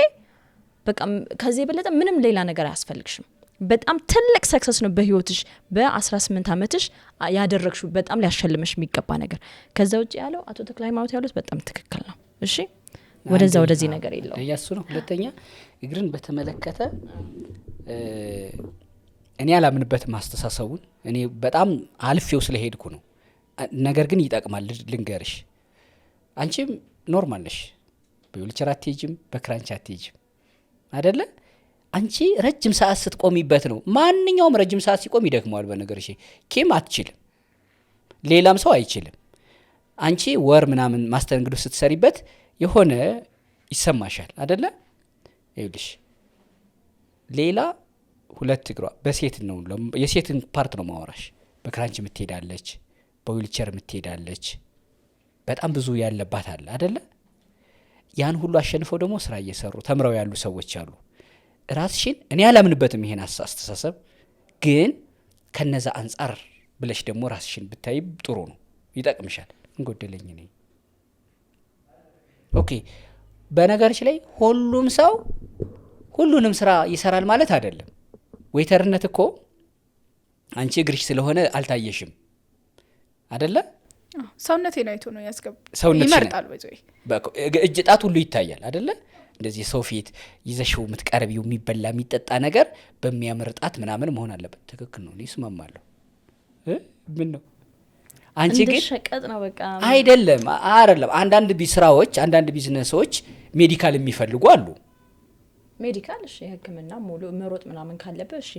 በቃ ከዚህ የበለጠ ምንም ሌላ ነገር አያስፈልግሽም። በጣም ትልቅ ሰክሰስ ነው በህይወትሽ በ18 ዓመትሽ ያደረግሽው። በጣም ሊያሸልምሽ የሚገባ ነገር። ከዛ ውጭ ያለው አቶ ተክለ ሃይማኖት ያሉት በጣም ትክክል ነው። እሺ ወደዚህ ነገር የለው ያሱ ነው። ሁለተኛ እግርን በተመለከተ እኔ አላምንበትም አስተሳሰቡን። እኔ በጣም አልፌው ስለሄድኩ ነው። ነገር ግን ይጠቅማል። ልንገርሽ፣ አንቺም ኖርማል ነሽ። በዊልቸር አትሄጂም፣ በክራንች አትሄጂም አይደለ? አንቺ ረጅም ሰዓት ስትቆሚበት ነው። ማንኛውም ረጅም ሰዓት ሲቆም ይደክመዋል። በነገርሽ ኪም አትችልም፣ ሌላም ሰው አይችልም። አንቺ ወር ምናምን ማስተንግዶ ስትሰሪበት የሆነ ይሰማሻል አይደለ? ይኸውልሽ ሌላ 2 እግሯ በሴት ነው፣ የሴትን ፓርት ነው ማወራሽ። በክራንች የምትሄዳለች፣ በዊልቸር የምትሄዳለች፣ በጣም ብዙ ያለባት አለ አይደለ? ያን ሁሉ አሸንፈው ደግሞ ስራ እየሰሩ ተምረው ያሉ ሰዎች አሉ። ራስሽን እኔ አላምንበትም ይሄን አስተሳሰብ፣ ግን ከነዛ አንጻር ብለሽ ደግሞ ራስሽን ብታይ ጥሩ ነው፣ ይጠቅምሻል። እንጎደለኝ ነኝ። ኦኬ። በነገርሽ ላይ ሁሉም ሰው ሁሉንም ስራ ይሰራል ማለት አይደለም። ዌተርነት እኮ አንቺ እግርሽ ስለሆነ አልታየሽም አይደለ? ሰውነቴን አይቶ ነው ያስገብ ይመርጣል። እጅ ጣት ሁሉ ይታያል አይደለ? እንደዚህ ሰው ፊት ይዘሽው የምትቀርቢው የሚበላ የሚጠጣ ነገር በሚያምር ጣት ምናምን መሆን አለበት። ትክክል ነው፣ ይስማማለሁ። ምን ነው አንቺ ግን ሸቀጥ ነው በቃ አይደለም። አንዳንድ ስራዎች፣ አንዳንድ ቢዝነሶች ሜዲካል የሚፈልጉ አሉ። ሜዲካል እሺ፣ ህክምና ሙሉ መሮጥ ምናምን ካለበት እሺ፣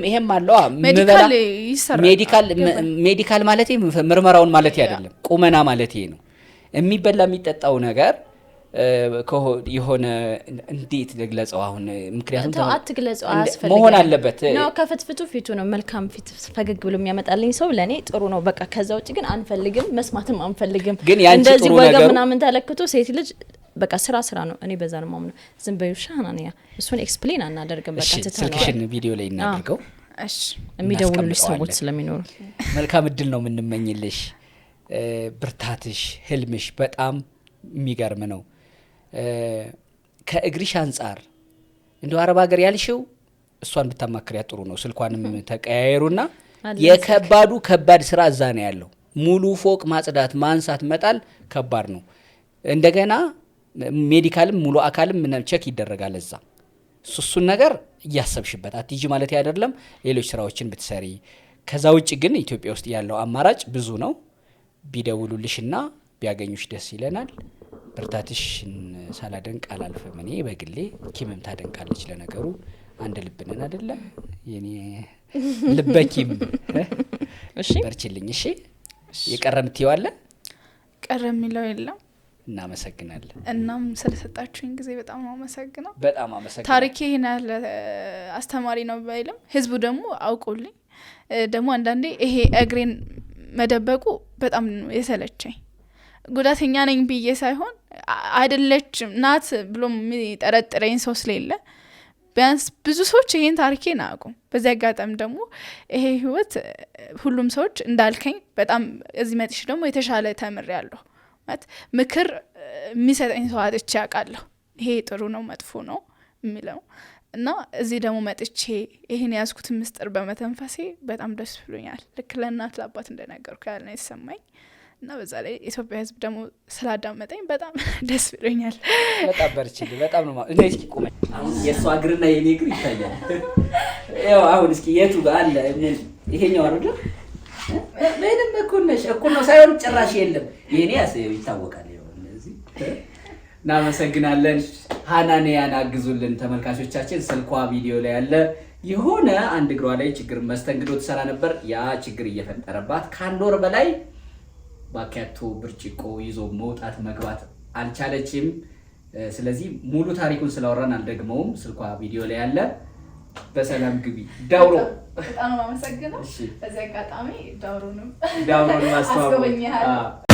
ይሄም አለው። ሜዲካል ማለት ምርመራውን ማለት አይደለም፣ ቁመና ማለት ነው። የሚበላ የሚጠጣው ነገር የሆነ እንዴት ልግለጸው አሁን? ምክንያቱም አትግለጸው አያስፈልግም መሆን አለበት ነው። ከፍትፍቱ ፊቱ ነው መልካም ፊት ፈገግ ብሎ የሚያመጣልኝ ሰው ለኔ ጥሩ ነው በቃ። ከዛ ውጪ ግን አንፈልግም፣ መስማትም አንፈልግም። እንደዚህ ወገብ ምናምን ተለክቶ ሴት ልጅ በቃ ስራ ነው። እኔ በዛ ነው ማምነው። ዝም በይሻ ናንያ እሱን ኤክስፕሌን አናደርግም። በቃ ተተናው ስልክሽን ቪዲዮ ላይ እናድርገው። እሺ፣ የሚደውሉልሽ ሰዎች ስለሚኖሩ መልካም እድል ነው የምንመኝልሽ። ብርታትሽ፣ ህልምሽ በጣም የሚገርም ነው። ከእግሪሽ አንጻር እንደው አረብ ሀገር ያልሽው እሷን ብታማክሪያ ጥሩ ነው። ስልኳንም ተቀያየሩና የከባዱ ከባድ ስራ እዛ ነው ያለው። ሙሉ ፎቅ ማጽዳት፣ ማንሳት፣ መጣል ከባድ ነው። እንደገና ሜዲካልም ሙሉ አካልም ቼክ ይደረጋል እዛ። እሱን ነገር እያሰብሽበት አትይጂ ማለት አይደለም። ሌሎች ስራዎችን ብትሰሪ። ከዛ ውጭ ግን ኢትዮጵያ ውስጥ ያለው አማራጭ ብዙ ነው። ቢደውሉልሽና ቢያገኙሽ ደስ ይለናል። ብርታትሽን ሳላደንቅ አላልፍም። እኔ በግሌ ኪምም ታደንቃለች። ለነገሩ አንድ ልብነን አይደለ የኔ ልበኪም። እሺ በርችልኝ። እሺ የቀረ ምትይው አለ? ቀረ የሚለው የለም። እናመሰግናለን። እናም ስለሰጣችሁኝ ጊዜ በጣም አመሰግናለሁ። በጣም አመሰግናለሁ። ታሪኬ ይሄን ያለ አስተማሪ ነው ባይልም ህዝቡ ደግሞ አውቆልኝ ደግሞ አንዳንዴ ይሄ እግሬን መደበቁ በጣም የሰለቸኝ ጉዳተኛ ነኝ ብዬ ሳይሆን አይደለችም ናት ብሎ የሚጠረጥረኝ ሰው ስለሌለ ቢያንስ ብዙ ሰዎች ይሄን ታሪኬን አያውቁም። በዚህ አጋጣሚ ደግሞ ይሄ ህይወት ሁሉም ሰዎች እንዳልከኝ በጣም እዚህ መጥቼ ደግሞ የተሻለ ተምሬያለሁ ማለት ምክር የሚሰጠኝ ሰው አጥቼ አውቃለሁ። ይሄ ጥሩ ነው መጥፎ ነው የሚለው እና እዚህ ደግሞ መጥቼ ይሄን ያዝኩት ምስጥር በመተንፈሴ በጣም ደስ ብሎኛል። ልክ ለእናት ለአባት እንደነገርኩ ያለ ነው የተሰማኝ እና በዛ ላይ ኢትዮጵያ ህዝብ ደግሞ ስላዳመጠኝ በጣም ደስ ብሎኛል። በጣም በርችልኝ። በጣም ነው እኔ እስኪ ቆመኝ። አሁን የሷ እግርና የኔ እግር ይታያል። ያው አሁን እስኪ የቱ ጋር አለ? ይሄኛው አይደል? ምንም እኩል ነው ሳይሆን ጭራሽ የለም። የኔ ይታወቃል። ያው እንደዚህ እናመሰግናለን። ሃናንያን አግዙልን ተመልካቾቻችን። ስልኳ ቪዲዮ ላይ ያለ የሆነ አንድ እግሯ ላይ ችግር መስተንግዶ ትሰራ ነበር። ያ ችግር እየፈጠረባት ከአንድ ወር በላይ ባካቶ ብርጭቆ ይዞ መውጣት መግባት አልቻለችም። ስለዚህ ሙሉ ታሪኩን ስላወራን አልደግመውም። ስልኳ ቪዲዮ ላይ ያለ። በሰላም ግቢ ዳውሮ። በጣም አመሰግናለሁ። በዚህ አጋጣሚ ዳውሮንም አስተዋወቅ